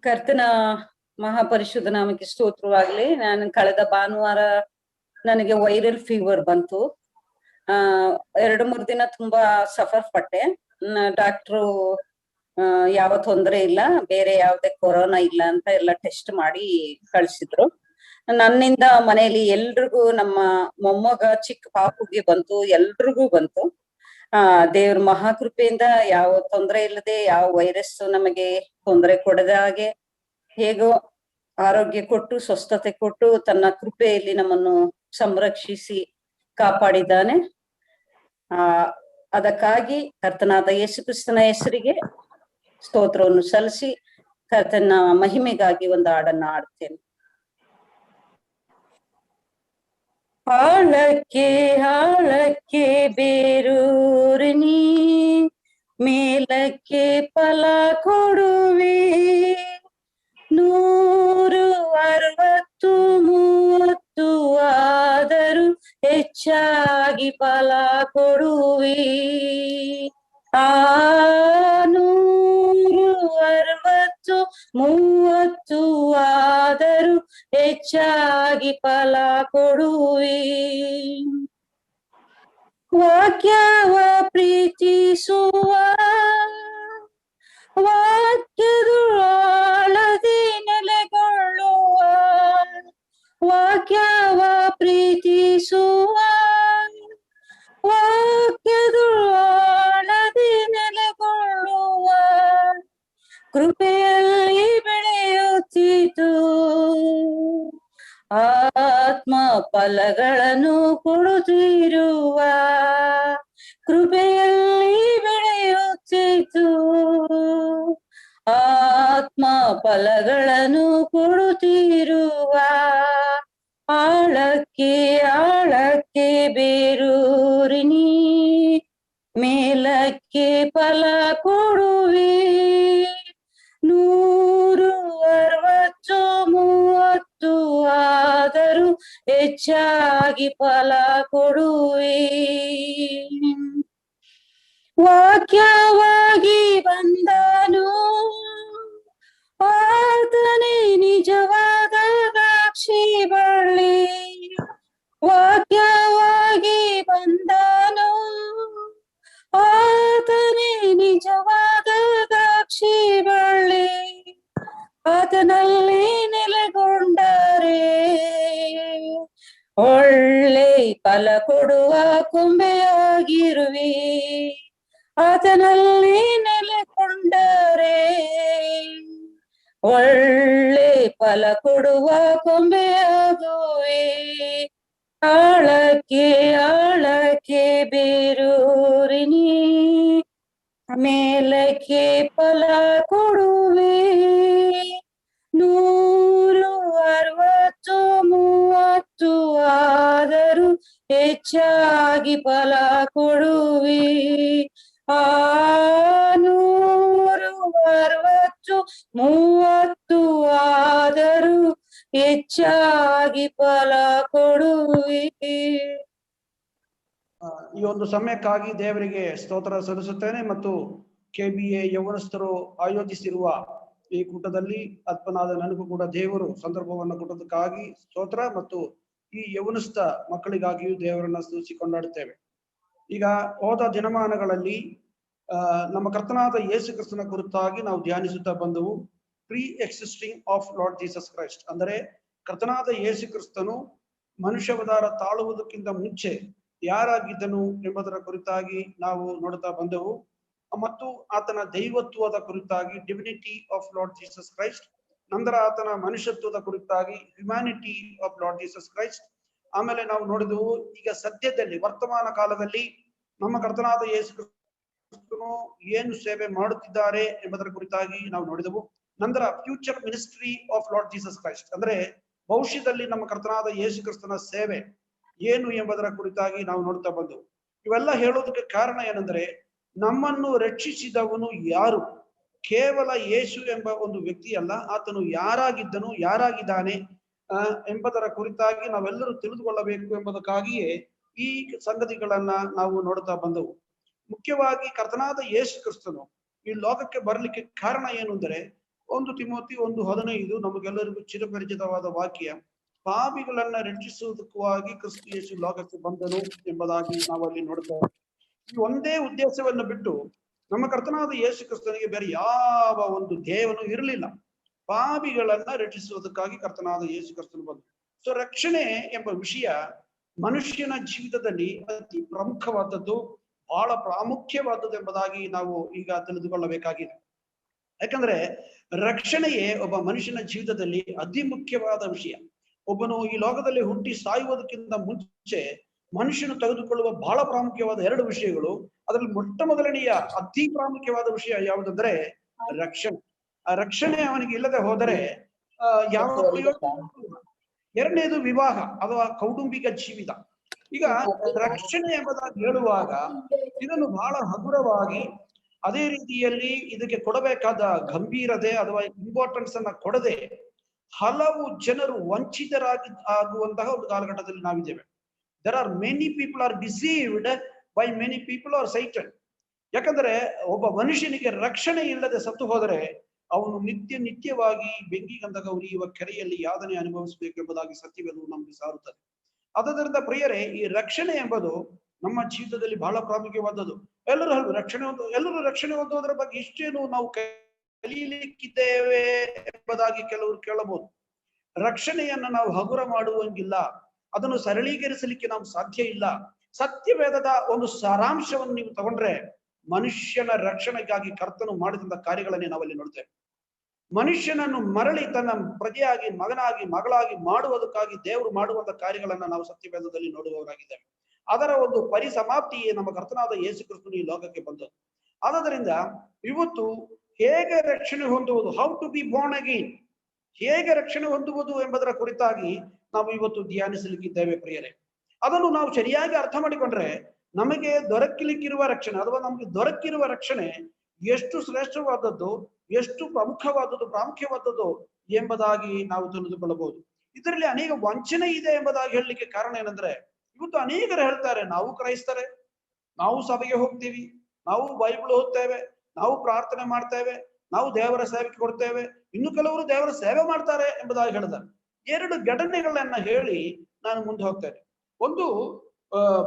ಕರ್ತನ ಮಹಾಪರಿಶುದ್ಧ ನಾಮಕ್ಕೆ ಸ್ತೋತ್ರವಾಗ್ಲಿ. ನಾನು ಕಳೆದ ಭಾನುವಾರ ನನಗೆ ವೈರಲ್ ಫೀವರ್ ಬಂತು. 2-3 ದಿನ ತುಂಬಾ ಸಫರ್ ಪಟ್ಟೆ. ಡಾಕ್ಟ್ರು ಯಾವ ತೊಂದರೆ ಇಲ್ಲ, ಬೇರೆ ಯಾವ್ದೇ ಕೊರೋನಾ ಇಲ್ಲ ಅಂತ ಎಲ್ಲ ಟೆಸ್ಟ್ ಮಾಡಿ ಕಳ್ಸಿದ್ರು. ನನ್ನಿಂದ ಮನೆಯಲ್ಲಿ ಎಲ್ರಿಗೂ, ನಮ್ಮ ಮೊಮ್ಮಗ ಚಿಕ್ಕ ಪಾಪುಗೆ ಬಂತು, ಎಲ್ರಿಗೂ ಬಂತು. ದೇವ್ರ ಮಹಾಕೃಪೆಯಿಂದ ಯಾವ ತೊಂದರೆ ಇಲ್ಲದೆ, ಯಾವ ವೈರಸ್ ನಮಗೆ ತೊಂದರೆ ಕೊಡದ ಹಾಗೆ ಹೇಗೋ ಆರೋಗ್ಯ ಕೊಟ್ಟು ಸ್ವಸ್ಥತೆ ಕೊಟ್ಟು ತನ್ನ ಕೃಪೆಯಲ್ಲಿ ನಮ್ಮನ್ನು ಸಂರಕ್ಷಿಸಿ ಕಾಪಾಡಿದ್ದಾನೆ. ಅದಕ್ಕಾಗಿ ಕರ್ತನಾದ ಯೇಸು ಕ್ರಿಸ್ತನ ಹೆಸರಿಗೆ ಸ್ತೋತ್ರವನ್ನು ಸಲ್ಲಿಸಿ ಕರ್ತನ ಮಹಿಮೆಗಾಗಿ ಒಂದು ಹಾಡನ್ನ ಹಾಡ್ತೇನೆ. ಆಳಕ್ಕೆ ಆಳಕ್ಕೆ ಬೇರೂರಿನಿ, ಮೇಲಕ್ಕೆ ಫಲ ಕೊಡುವೆ. 160-30 ಆದರೂ ಹೆಚ್ಚಾಗಿ ಫಲ ಕೊಡುವೆ. 160-30 ಆದರೂ ಹೆಚ್ಚಾಗಿ ಫಲ ಕೊಡುವೆ. ವಾಕ್ಯವ ಪ್ರೀತಿಸುವ, ವಾಕ್ಯದೊಳದೆ ನೆಲೆಗೊಳ್ಳುವ, ವಾಕ್ಯವ ಪ್ರೀತಿಸುವ, ವಾಕ್ಯದೊಳದೆ ನೆಲೆಗೊಳ್ಳುವ, ಕೃಪೆಯಲ್ಲಿ ಬೆಳೆಯುತ್ತಿತು, ಆತ್ಮ ಫಲಗಳನ್ನು ಕೊಡುತ್ತಿರುವ, ಕೃಪೆಯಲ್ಲಿ ಬೆಳೆಯುತ್ತಿತು, ಆತ್ಮ ಫಲಗಳನ್ನು ಕೊಡುತ್ತಿರುವ. ಆಳಕ್ಕೆ ಆಳಕ್ಕೆ ಬೇರೂರಿನಿ, ಮೇಲಕ್ಕೆ ಫಲ ಕೊಡುವೆ. 160-30 ಆದರೂ ಹೆಚ್ಚಾಗಿ ಫಲ ಕೊಡುವೆ. ವಾಕ್ಯವಾಗಿ ಬಂದನು ಆತನೇ ನಿಜವಾದ ದ್ರಾಕ್ಷಿ ಬಳ್ಳಿ, ವಾಕ್ಯವಾಗಿ ಬಂದನು ಆತನೇ ನಿಜವಾದ ದ್ರಾಕ್ಷಿ ಬಳ್ಳಿ, ಆತನಲ್ಲಿ ನೆಲೆಗೊಂಡರೆ ಒಳ್ಳೆ ಫಲ ಕೊಡುವ ಕೊಂಬೆಯಾಗಿರುವೆ. ಆತನಲ್ಲಿ ನೆಲೆಗೊಂಡರೆ ಒಳ್ಳೆ ಫಲ ಕೊಡುವ ಕೊಂಬೆಯಾಗುವೆ. ಆಳಕ್ಕೆ ಆಳಕ್ಕೆ ಬೇರೂರಿನಿ, ಮೇಲಕ್ಕೆ ಫಲ ಕೊಡುವೆ. 160-30 ಆದರೂ ಹೆಚ್ಚಾಗಿ ಫಲ ಕೊಡುವೆ. 160-30 ಆದರೂ ಹೆಚ್ಚಾಗಿ ಫಲ ಕೊಡುವೆ. ಈ ಒಂದು ಸಮಯಕ್ಕಾಗಿ ದೇವರಿಗೆ ಸ್ತೋತ್ರ ಸಲ್ಲಿಸುತ್ತೇನೆ ಮತ್ತು KBA ಯೌವನಸ್ಥರು ಆಯೋಜಿಸಿರುವ ಈ ಕೂಟದಲ್ಲಿ ಆತ್ಮನಾದ ನನಗೂ ಕೂಡ ದೇವರು ಸಂದರ್ಭವನ್ನು ಕೊಟ್ಟದಕ್ಕಾಗಿ ಸ್ತೋತ್ರ ಮತ್ತು ಈ ಯೌವನಸ್ಥ ಮಕ್ಕಳಿಗಾಗಿಯೂ ದೇವರನ್ನ ಸ್ತುತಿಸಿ ಕೊಂಡಾಡುತ್ತೇವೆ. ಈಗ ಹೋದ ದಿನಮಾನಗಳಲ್ಲಿ ನಮ್ಮ ಕರ್ತನಾದ ಯೇಸು ಕ್ರಿಸ್ತನ ಕುರಿತಾಗಿ ನಾವು ಧ್ಯಾನಿಸುತ್ತಾ ಬಂದವು. Pre existing of Lord Jesus Christ, ಅಂದರೆ ಕರ್ತನಾದ ಯೇಸು ಕ್ರಿಸ್ತನು ಮನುಷ್ಯವತಾರ ತಾಳುವುದಕ್ಕಿಂತ ಮುಂಚೆ ಯಾರಾಗಿದ್ದನು ಎಂಬುದರ ಕುರಿತಾಗಿ ನಾವು ನೋಡುತ್ತಾ ಬಂದೆವು. ಮತ್ತು ಆತನ ದೈವತ್ವದ ಕುರಿತಾಗಿ divinity of Lord Jesus Christ, ನಂತರ ಆತನ ಮನುಷ್ಯತ್ವದ ಕುರಿತಾಗಿ humanity of Lord Jesus Christ. ಆಮೇಲೆ ನಾವು ನೋಡಿದೆವು ಈಗ ಸದ್ಯದಲ್ಲಿ ವರ್ತಮಾನ ಕಾಲದಲ್ಲಿ ನಮ್ಮ ಕರ್ತನಾದ ಯೇಸು ಕ್ರಿಸ್ತನು ಏನು ಸೇವೆ ಮಾಡುತ್ತಿದ್ದಾರೆ ಎಂಬುದರ ಕುರಿತಾಗಿ ನಾವು ನೋಡಿದೆವು. ನಂತರ future ministry of Lord Jesus Christ, ಅಂದ್ರೆ ಭವಿಷ್ಯದಲ್ಲಿ ನಮ್ಮ ಕರ್ತನಾದ ಯೇಸು ಕ್ರಿಸ್ತನ ಸೇವೆ ಏನು ಎಂಬುದರ ಕುರಿತಾಗಿ ನಾವು ನೋಡ್ತಾ ಬಂದೆವು. ಇವೆಲ್ಲ ಹೇಳೋದಕ್ಕೆ ಕಾರಣ ಏನಂದ್ರೆ, ನಮ್ಮನ್ನು ರಕ್ಷಿಸಿದವನು ಯಾರು? ಕೇವಲ ಯೇಸು ಎಂಬ ಒಂದು ವ್ಯಕ್ತಿ ಅಲ್ಲ, ಆತನು ಯಾರಾಗಿದ್ದನು, ಯಾರಾಗಿದ್ದಾನೆ ಎಂಬುದರ ಕುರಿತಾಗಿ ನಾವೆಲ್ಲರೂ ತಿಳಿದುಕೊಳ್ಳಬೇಕು ಎಂಬುದಕ್ಕಾಗಿಯೇ ಈ ಸಂಗತಿಗಳನ್ನ ನಾವು ನೋಡ್ತಾ ಬಂದೆವು. ಮುಖ್ಯವಾಗಿ ಕರ್ತನಾದ ಯೇಸು ಕ್ರಿಸ್ತನು ಈ ಲೋಕಕ್ಕೆ ಬರ್ಲಿಕ್ಕೆ ಕಾರಣ ಏನು ಅಂದರೆ, 1 ತಿಮೋಥಿ 1:15 ನಮಗೆಲ್ಲರಿಗೂ ಚಿರಪರಿಚಿತವಾದ ವಾಕ್ಯ. ಪಾಪಿಗಳನ್ನ ರಕ್ಷಿಸುವುದಕ್ಕಾಗಿ ಕ್ರಿಸ್ತ ಯೇಸು ಲೋಕಕ್ಕೆ ಬಂದನು ಎಂಬುದಾಗಿ ನಾವು ಅಲ್ಲಿ ನೋಡ್ತೇವೆ. ಈ ಒಂದೇ ಉದ್ದೇಶವನ್ನು ಬಿಟ್ಟು ನಮ್ಮ ಕರ್ತನಾದ ಯೇಸು ಕ್ರಿಸ್ತನಿಗೆ ಬೇರೆ ಯಾವ ಒಂದು ಧ್ಯೇಯವೂ ಇರಲಿಲ್ಲ. ಪಾಪಿಗಳನ್ನ ರಕ್ಷಿಸುವುದಕ್ಕಾಗಿ ಕರ್ತನಾದ ಯೇಸು ಕ್ರಿಸ್ತನು ಬಂದರು. ಸೊ ರಕ್ಷಣೆ ಎಂಬ ವಿಷಯ ಮನುಷ್ಯನ ಜೀವಿತದಲ್ಲಿ ಅತಿ ಪ್ರಮುಖವಾದದ್ದು, ಬಹಳ ಪ್ರಾಮುಖ್ಯವಾದದ್ದು ಎಂಬುದಾಗಿ ನಾವು ಈಗ ತಿಳಿದುಕೊಳ್ಳಬೇಕಾಗಿದೆ. ಯಾಕಂದ್ರೆ ರಕ್ಷಣೆಯೇ ಒಬ್ಬ ಮನುಷ್ಯನ ಜೀವಿತದಲ್ಲಿ ಅತಿ ಮುಖ್ಯವಾದ ವಿಷಯ. ಒಬ್ಬನು ಈ ಲೋಕದಲ್ಲಿ ಹುಟ್ಟಿ ಸಾಯುವುದಕ್ಕಿಂತ ಮುಂಚೆ ಮನುಷ್ಯನು ತೆಗೆದುಕೊಳ್ಳುವ ಬಹಳ ಪ್ರಾಮುಖ್ಯವಾದ 2 ವಿಷಯಗಳು. ಅದರಲ್ಲಿ ಮೊಟ್ಟ ಮೊದಲನೆಯ ಅತಿ ಪ್ರಾಮುಖ್ಯವಾದ ವಿಷಯ ಯಾವುದಂದ್ರೆ ರಕ್ಷಣೆ. ಆ ರಕ್ಷಣೆ ಅವನಿಗೆ ಇಲ್ಲದೆ ಹೋದರೆ ಯಾವ ಪ್ರಯೋಜನ. ಎರಡನೇದು ವಿವಾಹ ಅಥವಾ ಕೌಟುಂಬಿಕ ಜೀವಿತ. ಈಗ ರಕ್ಷಣೆ ಎಂಬುದಾಗಿ ಹೇಳುವಾಗ ಇದನ್ನು ಬಹಳ ಹಗುರವಾಗಿ, ಅದೇ ರೀತಿಯಲ್ಲಿ ಇದಕ್ಕೆ ಕೊಡಬೇಕಾದ ಗಂಭೀರತೆ ಅಥವಾ ಇಂಪಾರ್ಟೆನ್ಸ್ ಅನ್ನ ಕೊಡದೆ ಹಲವು ಜನರು ಆಗುವಂತಹ ಒಂದು ಕಾಲಘಟ್ಟದಲ್ಲಿ ನಾವಿದ್ದೇವೆ. there are many people are deceived by many people or Satan. ಯಾಕಂದ್ರೆ ಒಬ್ಬ ಮನುಷ್ಯನಿಗೆ ರಕ್ಷಣೆ ಇಲ್ಲದೆ ಸತ್ತು ಹೋದರೆ ಅವನು ನಿತ್ಯವಾಗಿ ಬೆಂಕಿ ಗಂಧಕ ಉರಿಯುವ ಕೆರೆಯಲ್ಲಿ ಯಾತನೆ ಅನುಭವಿಸಬೇಕೆಂಬುದಾಗಿ ಸತ್ಯವೇದವು ನಮಗೆ ಸಾರುತ್ತದೆ. ಆದ್ದರಿಂದ ಪ್ರಿಯರೇ, ಈ ರಕ್ಷಣೆ ಎಂಬುದು ನಮ್ಮ ಜೀವಿತದಲ್ಲಿ ಬಹಳ ಪ್ರಾಮುಖ್ಯವಾದದ್ದು. ಎಲ್ಲರೂ ರಕ್ಷಣೆ ಹೊಂದುವುದರ ಬಗ್ಗೆ ಇಷ್ಟೇನು ನಾವು ಕಲಿಯಲಿಕ್ಕಿದ್ದೇವೆ ಎಂಬುದಾಗಿ ಕೆಲವರು ಕೇಳಬಹುದು. ರಕ್ಷಣೆಯನ್ನ ನಾವು ಹಗುರ ಮಾಡುವಂಗಿಲ್ಲ, ಅದನ್ನು ಸರಳೀಕರಿಸಲಿಕ್ಕೆ ನಾವು ಸಾಧ್ಯ ಇಲ್ಲ. ಸತ್ಯವೇದದ ಒಂದು ಸಾರಾಂಶವನ್ನು ನೀವು ತಗೊಂಡ್ರೆ ಮನುಷ್ಯನ ರಕ್ಷಣೆಗಾಗಿ ಕರ್ತನು ಮಾಡಿದಂತ ಕಾರ್ಯಗಳನ್ನೇ ನಾವಲ್ಲಿ ನೋಡ್ತೇವೆ. ಮನುಷ್ಯನನ್ನು ಮರಳಿ ತನ್ನ ಪ್ರಜೆಯಾಗಿ, ಮಗನಾಗಿ, ಮಗಳಾಗಿ ಮಾಡುವುದಕ್ಕಾಗಿ ದೇವರು ಮಾಡುವಂತ ಕಾರ್ಯಗಳನ್ನ ನಾವು ಸತ್ಯವೇದದಲ್ಲಿ ನೋಡುವವರಾಗಿದ್ದೇವೆ. ಅದರ ಒಂದು ಪರಿಸಮಾಪ್ತಿಯೇ ನಮ್ಮ ಕರ್ತನಾದ ಯೇಸು ಕ್ರಿಸ್ತನು ಈ ಲೋಕಕ್ಕೆ ಬಂದದ್ದು. ಆದ್ದರಿಂದ ಇವತ್ತು ಹೇಗೆ ರಕ್ಷಣೆ ಹೊಂದುವುದು, how to be born again, ಹೇಗೆ ರಕ್ಷಣೆ ಹೊಂದುವುದು ಎಂಬುದರ ಕುರಿತಾಗಿ ನಾವು ಇವತ್ತು ಧ್ಯಾನಿಸಲಿಕ್ಕಿದ್ದೇವೆ ಪ್ರಿಯರೇ. ಅದನ್ನು ನಾವು ಸರಿಯಾಗಿ ಅರ್ಥ ಮಾಡಿಕೊಂಡ್ರೆ ನಮಗೆ ದೊರಕಲಿಕ್ಕಿರುವ ರಕ್ಷಣೆ ಅಥವಾ ನಮಗೆ ದೊರಕಿರುವ ರಕ್ಷಣೆ ಎಷ್ಟು ಶ್ರೇಷ್ಠವಾದದ್ದು, ಎಷ್ಟು ಪ್ರಮುಖವಾದದ್ದು, ಪ್ರಾಮುಖ್ಯವಾದದ್ದು ಎಂಬುದಾಗಿ ನಾವು ತಿಳಿದುಕೊಳ್ಳಬಹುದು. ಇದರಲ್ಲಿ ಅನೇಕ ವಂಚನೆ ಇದೆ ಎಂಬುದಾಗಿ ಹೇಳಲಿಕ್ಕೆ ಕಾರಣ ಏನಂದ್ರೆ, ಇವತ್ತು ಅನೇಕರು ಹೇಳ್ತಾರೆ ನಾವು ಕ್ರೈಸ್ತರೇ, ನಾವು ಸಭೆಗೆ ಹೋಗ್ತೀವಿ, ನಾವು ಬೈಬಲ್ ಓದ್ತೇವೆ, ನಾವು ಪ್ರಾರ್ಥನೆ ಮಾಡ್ತೇವೆ, ನಾವು ದೇವರ ಸೇವೆಗೆ ಕೊಡ್ತೇವೆ, ಇನ್ನು ಕೆಲವರು ದೇವರ ಸೇವೆ ಮಾಡ್ತಾರೆ ಎಂಬುದಾಗಿ ಹೇಳಿದ್ದಾರೆ. 2 ಘಟನೆಗಳನ್ನ ಹೇಳಿ ನಾನು ಮುಂದೆ ಹೋಗ್ತೇನೆ. ಒಂದು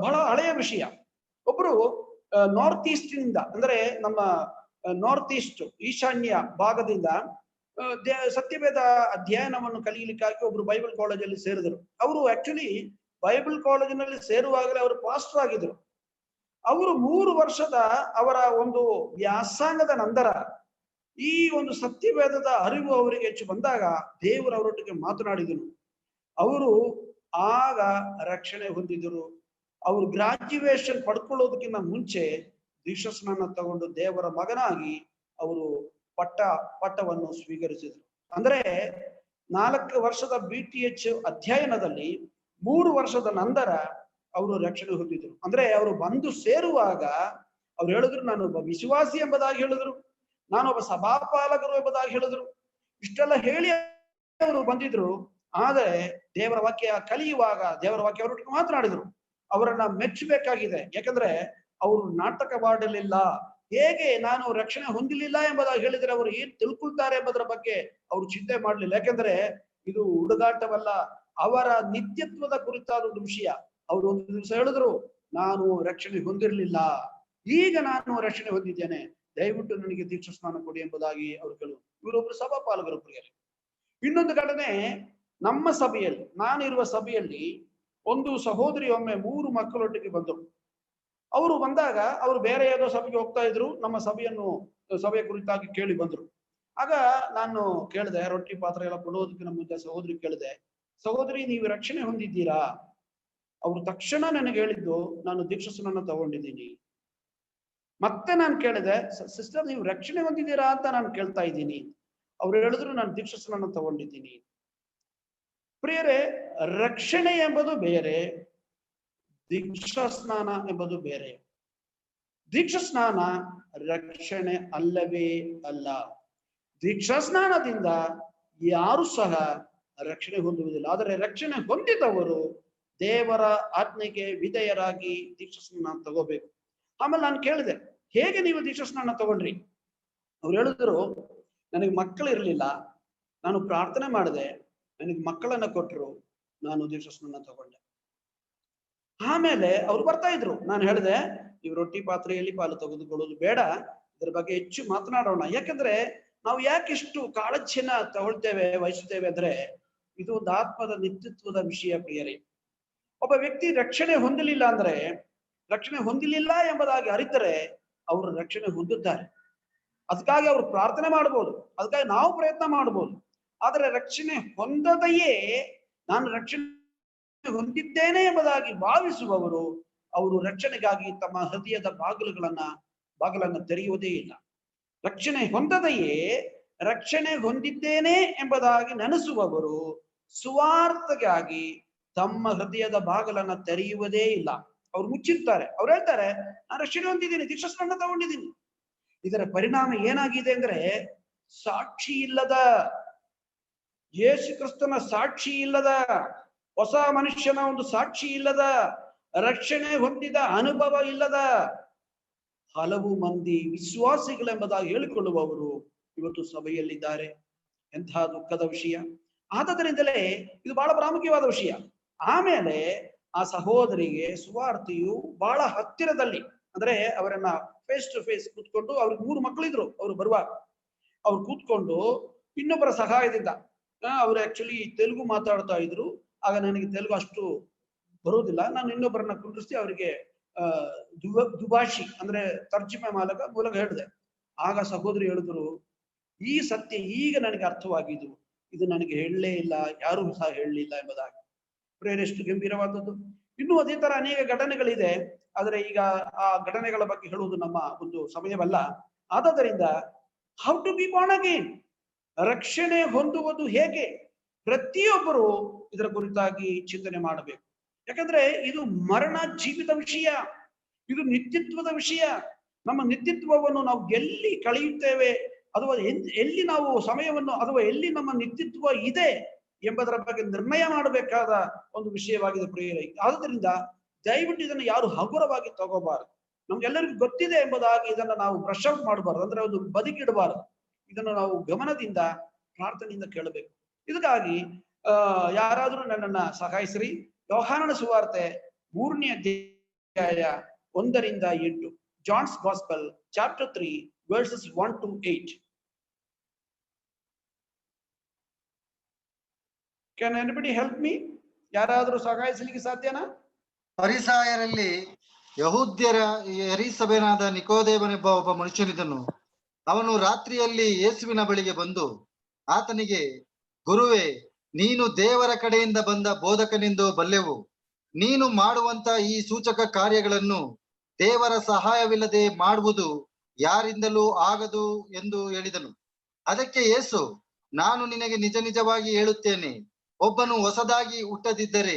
ಬಹಳ ಹಳೆಯ ವಿಷಯ. ಒಬ್ರು ನಾರ್ತ್ ಈಸ್ಟ್ ಇಂದ, ಅಂದ್ರೆ ನಮ್ಮ ನಾರ್ತ್ ಈಸ್ಟ್ ಈಶಾನ್ಯ ಭಾಗದಿಂದ ಸತ್ಯವೇದ ಅಧ್ಯಯನವನ್ನು ಕಲಿಯಲಿಕ್ಕಾಗಿ ಒಬ್ರು ಬೈಬಲ್ ಕಾಲೇಜಲ್ಲಿ ಸೇರಿದರು. ಅವರು ಆಕ್ಚುಲಿ ಬೈಬಲ್ ಕಾಲೇಜಿನಲ್ಲಿ ಸೇರುವಾಗಲೇ ಅವರು ಪಾಸ್ಟರ್ ಆಗಿದ್ರು. ಅವರು 3 ವರ್ಷದ ಅವರ ಒಂದು ವ್ಯಾಸಂಗದ ನಂತರ ಈ ಒಂದು ಸತ್ಯವೇದದ ಅರಿವು ಅವರಿಗೆ ಹೆಚ್ಚು ಬಂದಾಗ ದೇವರು ಅವರೊಟ್ಟಿಗೆ ಮಾತನಾಡಿದನು. ಅವರು ಆಗ ರಕ್ಷಣೆ ಹೊಂದಿದರು. ಅವರು ಗ್ರಾಜ್ಯುಯೇಷನ್ ಪಡ್ಕೊಳ್ಳೋದಕ್ಕಿಂತ ಮುಂಚೆ ದೀಕ್ಷಾಸ್ನಾನ ತಗೊಂಡು ದೇವರ ಮಗನಾಗಿ ಅವರು ಪಟ್ಟವನ್ನು ಸ್ವೀಕರಿಸಿದರು. ಅಂದ್ರೆ 4 ವರ್ಷದ BTH ಅಧ್ಯಯನದಲ್ಲಿ 3 ವರ್ಷದ ನಂತರ ಅವರು ರಕ್ಷಣೆ ಹೊಂದಿದ್ರು. ಅಂದ್ರೆ ಅವರು ಬಂದು ಸೇರುವಾಗ ಅವ್ರು ಹೇಳಿದ್ರು, ನಾನೊಬ್ಬ ವಿಶ್ವಾಸಿ ಎಂಬುದಾಗಿ ಹೇಳಿದ್ರು, ನಾನೊಬ್ಬ ಸಭಾಪಾಲಕರು ಎಂಬುದಾಗಿ ಹೇಳಿದ್ರು. ಇಷ್ಟೆಲ್ಲ ಹೇಳಿ ಅವರು ಬಂದಿದ್ರು. ಆದರೆ ದೇವರ ವಾಕ್ಯ ಕಲಿಯುವಾಗ ದೇವರ ವಾಕ್ಯ ಅವರೊಟ್ಟಿಗೆ ಮಾತನಾಡಿದ್ರು. ಅವರನ್ನ ಮೆಚ್ಚಬೇಕಾಗಿದೆ. ಯಾಕಂದ್ರೆ ಅವರು ನಾಟಕವಾಡಲಿಲ್ಲ. ಹೇಗೆ ನಾನು ರಕ್ಷಣೆ ಹೊಂದಿಲಿಲ್ಲ ಎಂಬುದಾಗಿ ಹೇಳಿದ್ರೆ ಅವರು ಏನ್ ತಿಳ್ಕೊಳ್ತಾರೆ ಎಂಬುದರ ಬಗ್ಗೆ ಅವರು ಚಿಂತೆ ಮಾಡಲಿಲ್ಲ. ಯಾಕಂದ್ರೆ ಇದು ಹುಡುಗಾಟವಲ್ಲ, ಅವರ ನಿತ್ಯತ್ವದ ಕುರಿತಾದ ಒಂದು ವಿಷಯ. ಅವರು ಒಂದು ದಿವಸ ಹೇಳಿದ್ರು, ನಾನು ರಕ್ಷಣೆ ಹೊಂದಿರಲಿಲ್ಲ, ಈಗ ನಾನು ರಕ್ಷಣೆ ಹೊಂದಿದ್ದೇನೆ, ದಯವಿಟ್ಟು ನನಗೆ ದೀಕ್ಷಾ ಸ್ನಾನ ಕೊಡಿ ಎಂಬುದಾಗಿ ಅವರು ಕೇಳುವರು. ಇವರೊಬ್ರು ಸಭಾಪಾಲಕರು ಪ್ರಿಯರೇ. ಇನ್ನೊಂದು ಘಟನೆ, ನಮ್ಮ ಸಭೆಯಲ್ಲಿ, ನಾನಿರುವ ಸಭೆಯಲ್ಲಿ ಒಂದು ಸಹೋದರಿ ಒಮ್ಮೆ 3 ಮಕ್ಕಳೊಟ್ಟಿಗೆ ಬಂದರು. ಅವರು ಬಂದಾಗ ಅವರು ಬೇರೆ ಯಾವುದೋ ಸಭೆಗೆ ಹೋಗ್ತಾ ಇದ್ರು. ನಮ್ಮ ಸಭೆಯ ಕುರಿತಾಗಿ ಕೇಳಿ ಬಂದ್ರು. ಆಗ ನಾನು ಕೇಳಿದೆ, ರೊಟ್ಟಿ ಪಾತ್ರೆ ಎಲ್ಲ ಕೊಡೋದಕ್ಕೆ ನಮ್ಮ ಮುಂದೆ ಸಹೋದರಿ ಕೇಳಿದೆ, ಸಹೋದರಿ ನೀವು ರಕ್ಷಣೆ ಹೊಂದಿದ್ದೀರಾ? ಅವರು ತಕ್ಷಣ ನನಗೆ ಹೇಳಿದ್ದು, ನಾನು ದೀಕ್ಷಾಸ್ನಾನ ತಗೊಂಡಿದ್ದೀನಿ. ಮತ್ತೆ ನಾನು ಕೇಳಿದೆ, ಸಿಸ್ಟರ್ ನೀವು ರಕ್ಷಣೆ ಹೊಂದಿದ್ದೀರಾ ಅಂತ ನಾನು ಕೇಳ್ತಾ ಇದ್ದೀನಿ. ಅವ್ರು ಹೇಳಿದ್ರು, ನಾನು ದೀಕ್ಷಾಸ್ನಾನ ತಗೊಂಡಿದ್ದೀನಿ. ಪ್ರಿಯರೇ, ರಕ್ಷಣೆ ಎಂಬುದು ಬೇರೆ, ದೀಕ್ಷಾ ಸ್ನಾನ ಎಂಬುದು ಬೇರೆ. ದೀಕ್ಷಾ ಸ್ನಾನ ರಕ್ಷಣೆ ಅಲ್ಲವೇ ಅಲ್ಲ. ದೀಕ್ಷಾ ಸ್ನಾನದಿಂದ ಯಾರು ಸಹ ರಕ್ಷಣೆ ಹೊಂದುವುದಿಲ್ಲ. ಆದರೆ ರಕ್ಷಣೆ ಹೊಂದಿದವರು ದೇವರ ಆಜ್ಞೆಗೆ ವಿಧೇಯರಾಗಿ ದೀಕ್ಷಾ ಸ್ನಾನ ತಗೋಬೇಕು. ಆಮೇಲೆ ನಾನು ಕೇಳಿದೆ, ಹೇಗೆ ನೀವು ದೀಕ್ಷಾ ಸ್ನಾನ ತಗೊಂಡ್ರಿ? ಅವ್ರು ಹೇಳಿದ್ರು, ನನಗೆ ಮಕ್ಕಳು ಇರಲಿಲ್ಲ, ನಾನು ಪ್ರಾರ್ಥನೆ ಮಾಡಿದೆ, ನನಗೆ ಮಕ್ಕಳನ್ನ ಕೊಟ್ಟರು, ನಾನು ದೀಕ್ಷಾಸ್ನಾನ ತಗೊಂಡೆ. ಆಮೇಲೆ ಅವ್ರು ಬರ್ತಾ ಇದ್ರು. ನಾನು ಹೇಳಿದೆ, ನೀವು ರೊಟ್ಟಿ ಪಾತ್ರೆಯಲ್ಲಿ ಪಾಲು ತೆಗೆದುಕೊಳ್ಳೋದು ಬೇಡ, ಇದ್ರ ಬಗ್ಗೆ ಹೆಚ್ಚು ಮಾತನಾಡೋಣ. ಯಾಕಂದ್ರೆ ನಾವು ಯಾಕಿಷ್ಟು ಕಾಳಜಿಯನ್ನ ತಗೊಳ್ತೇವೆ, ವಹಿಸ್ತೇವೆ ಅಂದ್ರೆ ಇದು ಒಂದು ಆತ್ಮದ ನಿತ್ಯತ್ವದ ವಿಷಯ ಪ್ರಿಯರೇ. ಒಬ್ಬ ವ್ಯಕ್ತಿ ರಕ್ಷಣೆ ಹೊಂದಲಿಲ್ಲ ಅಂದ್ರೆ, ರಕ್ಷಣೆ ಹೊಂದಲಿಲ್ಲ ಎಂಬುದಾಗಿ ಅರಿತರೆ ಅವರು ರಕ್ಷಣೆ ಹೊಂದುತ್ತಾರೆ. ಅದಕ್ಕಾಗಿ ಅವರು ಪ್ರಾರ್ಥನೆ ಮಾಡ್ಬೋದು, ಅದಕ್ಕಾಗಿ ನಾವು ಪ್ರಯತ್ನ ಮಾಡ್ಬೋದು. ಆದರೆ ರಕ್ಷಣೆ ಹೊಂದದೆಯೇ ನಾನು ರಕ್ಷಣೆ ಹೊಂದಿದ್ದೇನೆ ಎಂಬುದಾಗಿ ಭಾವಿಸುವವರು, ಅವರು ರಕ್ಷಣೆಗಾಗಿ ತಮ್ಮ ಹೃದಯದ ಬಾಗಿಲನ್ನ ತೆರೆಯುವುದೇ ಇಲ್ಲ. ರಕ್ಷಣೆ ಹೊಂದದೆಯೇ ರಕ್ಷಣೆ ಹೊಂದಿದ್ದೇನೆ ಎಂಬುದಾಗಿ ನೆನೆಸುವವರು ಸುವಾರ್ತೆಗಾಗಿ ತಮ್ಮ ಹೃದಯದ ಬಾಗಿಲನ್ನ ತೆರೆಯುವುದೇ ಇಲ್ಲ. ಅವ್ರು ಮುಚ್ಚಿರ್ತಾರೆ. ಅವ್ರು ಹೇಳ್ತಾರೆ, ನಾನು ರಕ್ಷಣೆ ಹೊಂದಿದ್ದೀನಿ, ದೀಕ್ಷಾಸ್ನಾನ ತಗೊಂಡಿದ್ದೀನಿ. ಇದರ ಪರಿಣಾಮ ಏನಾಗಿದೆ ಅಂದ್ರೆ, ಸಾಕ್ಷಿ ಇಲ್ಲದ, ಯೇಸು ಕ್ರಿಸ್ತನ ಸಾಕ್ಷಿ ಇಲ್ಲದ, ಹೊಸ ಮನುಷ್ಯನ ಒಂದು ಸಾಕ್ಷಿ ಇಲ್ಲದ, ರಕ್ಷಣೆ ಹೊಂದಿದ ಅನುಭವ ಇಲ್ಲದ ಹಲವು ಮಂದಿ ವಿಶ್ವಾಸಿಗಳೆಂಬುದಾಗಿ ಹೇಳಿಕೊಳ್ಳುವವರು ಇವತ್ತು ಸಭೆಯಲ್ಲಿದ್ದಾರೆ. ಎಂತಹ ದುಃಖದ ವಿಷಯ. ಆದ್ದರಿಂದಲೇ ಇದು ಬಹಳ ಪ್ರಾಮುಖ್ಯವಾದ ವಿಷಯ. ಆಮೇಲೆ ಆ ಸಹೋದರಿಗೆ ಸುವಾರ್ತೆಯು ಬಹಳ ಹತ್ತಿರದಲ್ಲಿ, ಅಂದ್ರೆ ಅವರನ್ನ ಫೇಸ್ ಟು ಫೇಸ್ ಕೂತ್ಕೊಂಡು, ಅವ್ರಿಗೆ 3 ಮಕ್ಕಳಿದ್ರು ಅವರು ಬರುವಾಗ, ಅವ್ರು ಕೂತ್ಕೊಂಡು ಇನ್ನೊಬ್ಬರ ಸಹಾಯದಿಂದ, ಅವ್ರು ಆಕ್ಚುಲಿ ತೆಲುಗು ಮಾತಾಡ್ತಾ ಇದ್ರು. ಆಗ ನನಗೆ ತೆಲುಗು ಅಷ್ಟು ಬರುವುದಿಲ್ಲ. ನಾನು ಇನ್ನೊಬ್ಬರನ್ನ ಕುಂಡ್ರಿಸಿ ಅವರಿಗೆ ದುಭಾಷಿ ಅಂದ್ರೆ ತರ್ಜುಮೆ ಮೂಲಕ ಹೇಳಿದೆ. ಆಗ ಸಹೋದರಿ ಹೇಳಿದ್ರು, ಈ ಸತ್ಯ ಈಗ ನನಗೆ ಅರ್ಥವಾಗಿದ್ದು, ಇದು ನನಗೆ ಹೇಳಲೇ ಇಲ್ಲ, ಯಾರೂ ಸಹ ಹೇಳಲಿಲ್ಲ ಎಂಬುದಾಗಿ. ಪ್ರೇರೆಷ್ಟು ಗಂಭೀರವಾದದ್ದು. ಇನ್ನೂ ಅದೇ ತರ ಅನೇಕ ಘಟನೆಗಳಿದೆ, ಆದರೆ ಈಗ ಆ ಘಟನೆಗಳ ಬಗ್ಗೆ ಹೇಳುವುದು ನಮ್ಮ ಒಂದು ಸಮಯವಲ್ಲ. ಆದ್ದರಿಂದ how to be born again, ರಕ್ಷಣೆ ಹೊಂದುವುದು ಹೇಗೆ, ಪ್ರತಿಯೊಬ್ಬರು ಇದರ ಕುರಿತಾಗಿ ಚಿಂತನೆ ಮಾಡಬೇಕು. ಯಾಕಂದ್ರೆ ಇದು ಮರಣ ಜೀವಿತ ವಿಷಯ, ಇದು ನಿತ್ಯತ್ವದ ವಿಷಯ. ನಮ್ಮ ನಿತ್ಯತ್ವವನ್ನು ನಾವು ಎಲ್ಲಿ ಕಳೆಯುತ್ತೇವೆ, ಅಥವಾ ಎಲ್ಲಿ ನಾವು ಸಮಯವನ್ನು, ಅಥವಾ ಎಲ್ಲಿ ನಮ್ಮ ನಿತ್ಯತ್ವ ಇದೆ ಎಂಬುದರ ಬಗ್ಗೆ ನಿರ್ಣಯ ಮಾಡಬೇಕಾದ ಒಂದು ವಿಷಯವಾಗಿದೆ ಪ್ರಿಯರೇ. ಆದುದರಿಂದ ದಯವಿಟ್ಟು ಇದನ್ನು ಯಾರು ಹಗುರವಾಗಿ ತಗೋಬಾರದು. ನಮ್ಗೆಲ್ಲರಿಗೂ ಗೊತ್ತಿದೆ ಎಂಬುದಾಗಿ ಇದನ್ನು ನಾವು ಬ್ರಷ್ ಔಟ್ ಮಾಡಬಾರ್ದು, ಅಂದ್ರೆ ಒಂದು ಬದಿಗಿಡಬಾರದು. ಇದನ್ನು ನಾವು ಗಮನದಿಂದ ಪ್ರಾರ್ಥನೆಯಿಂದ ಕೇಳಬೇಕು. ಇದಕ್ಕಾಗಿ ಯಾರಾದ್ರೂ ನನ್ನನ್ನ ಸಹಾಯಿಸ್ರಿ. ಯೋಹಾನನ ಸುವಾರ್ತೆ 3ನೇ ಅಧ್ಯಾಯ 1-8, John's gospel chapter 3 verses 1 to 8. Can anybody help me? ಯಾರಾದ್ರೂ ಸಹಾಯಿಸಲಿಕ್ಕೆ ಸಾಧ್ಯನಾ? ಫರಿಸಾಯರಲ್ಲಿ ಯಹೂದ್ಯರ ಯರಿಸಭೆನಾದ ನಿಕೋದೇಮನೆಂಬ ಒಬ್ಬ ಮನುಷ್ಯನಿದ್ದನು. ಅವನು ರಾತ್ರಿಯಲ್ಲಿ ಯೇಸುವಿನ ಬಳಿಗೆ ಬಂದು ಆತನಿಗೆ, ಗುರುವೇ, ನೀನು ದೇವರ ಕಡೆಯಿಂದ ಬಂದ ಬೋಧಕನೆಂದು ಬಲ್ಲೆವು. ನೀನು ಮಾಡುವಂತ ಈ ಸೂಚಕ ಕಾರ್ಯಗಳನ್ನು ದೇವರ ಸಹಾಯವಿಲ್ಲದೆ ಮಾಡುವುದು ಯಾರಿಂದಲೂ ಆಗದು ಎಂದು ಹೇಳಿದನು. ಅದಕ್ಕೆ ಯೇಸು, ನಾನು ನಿನಗೆ ನಿಜ ನಿಜವಾಗಿ ಹೇಳುತ್ತೇನೆ, ಒಬ್ಬನು ಹೊಸದಾಗಿ ಹುಟ್ಟದಿದ್ದರೆ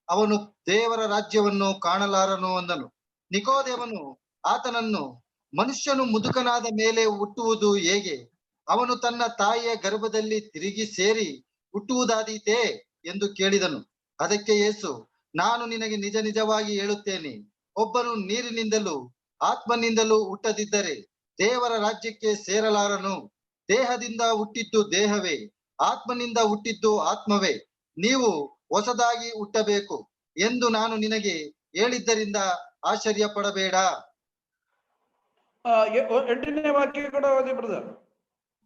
ಅವನು ದೇವರ ರಾಜ್ಯವನ್ನು ಕಾಣಲಾರನು ಅಂದನು. ನಿಕೋದೇಮನು ಆತನನ್ನು, ಮನುಷ್ಯನು ಮುದುಕನಾದ ಮೇಲೆ ಹುಟ್ಟುವುದು ಹೇಗೆ? ಅವನು ತನ್ನ ತಾಯಿಯ ಗರ್ಭದಲ್ಲಿ ತಿರುಗಿ ಸೇರಿ ಹುಟ್ಟುವುದಾದೀತೇ ಎಂದು ಕೇಳಿದನು. ಅದಕ್ಕೆ ಯೇಸು, ನಾನು ನಿನಗೆ ನಿಜ ನಿಜವಾಗಿ ಹೇಳುತ್ತೇನೆ, ಒಬ್ಬನು ನೀರಿನಿಂದಲೂ ಆತ್ಮನಿಂದಲೂ ಹುಟ್ಟದಿದ್ದರೆ ದೇವರ ರಾಜ್ಯಕ್ಕೆ ಸೇರಲಾರನು. ದೇಹದಿಂದ ಹುಟ್ಟಿದ್ದು ದೇಹವೇ, ಆತ್ಮನಿಂದ ಹುಟ್ಟಿದ್ದು ಆತ್ಮವೇ. ನೀವು ಹೊಸದಾಗಿ ಹುಟ್ಟಬೇಕು ಎಂದು ನಾನು ನಿನಗೆ ಹೇಳಿದ್ದರಿಂದ ಆಶ್ಚರ್ಯ ಪಡಬೇಡ. 8ನೇ ವಾಕ್ಯ ಕೂಡ ಓದಿ ಬ್ರದರ್.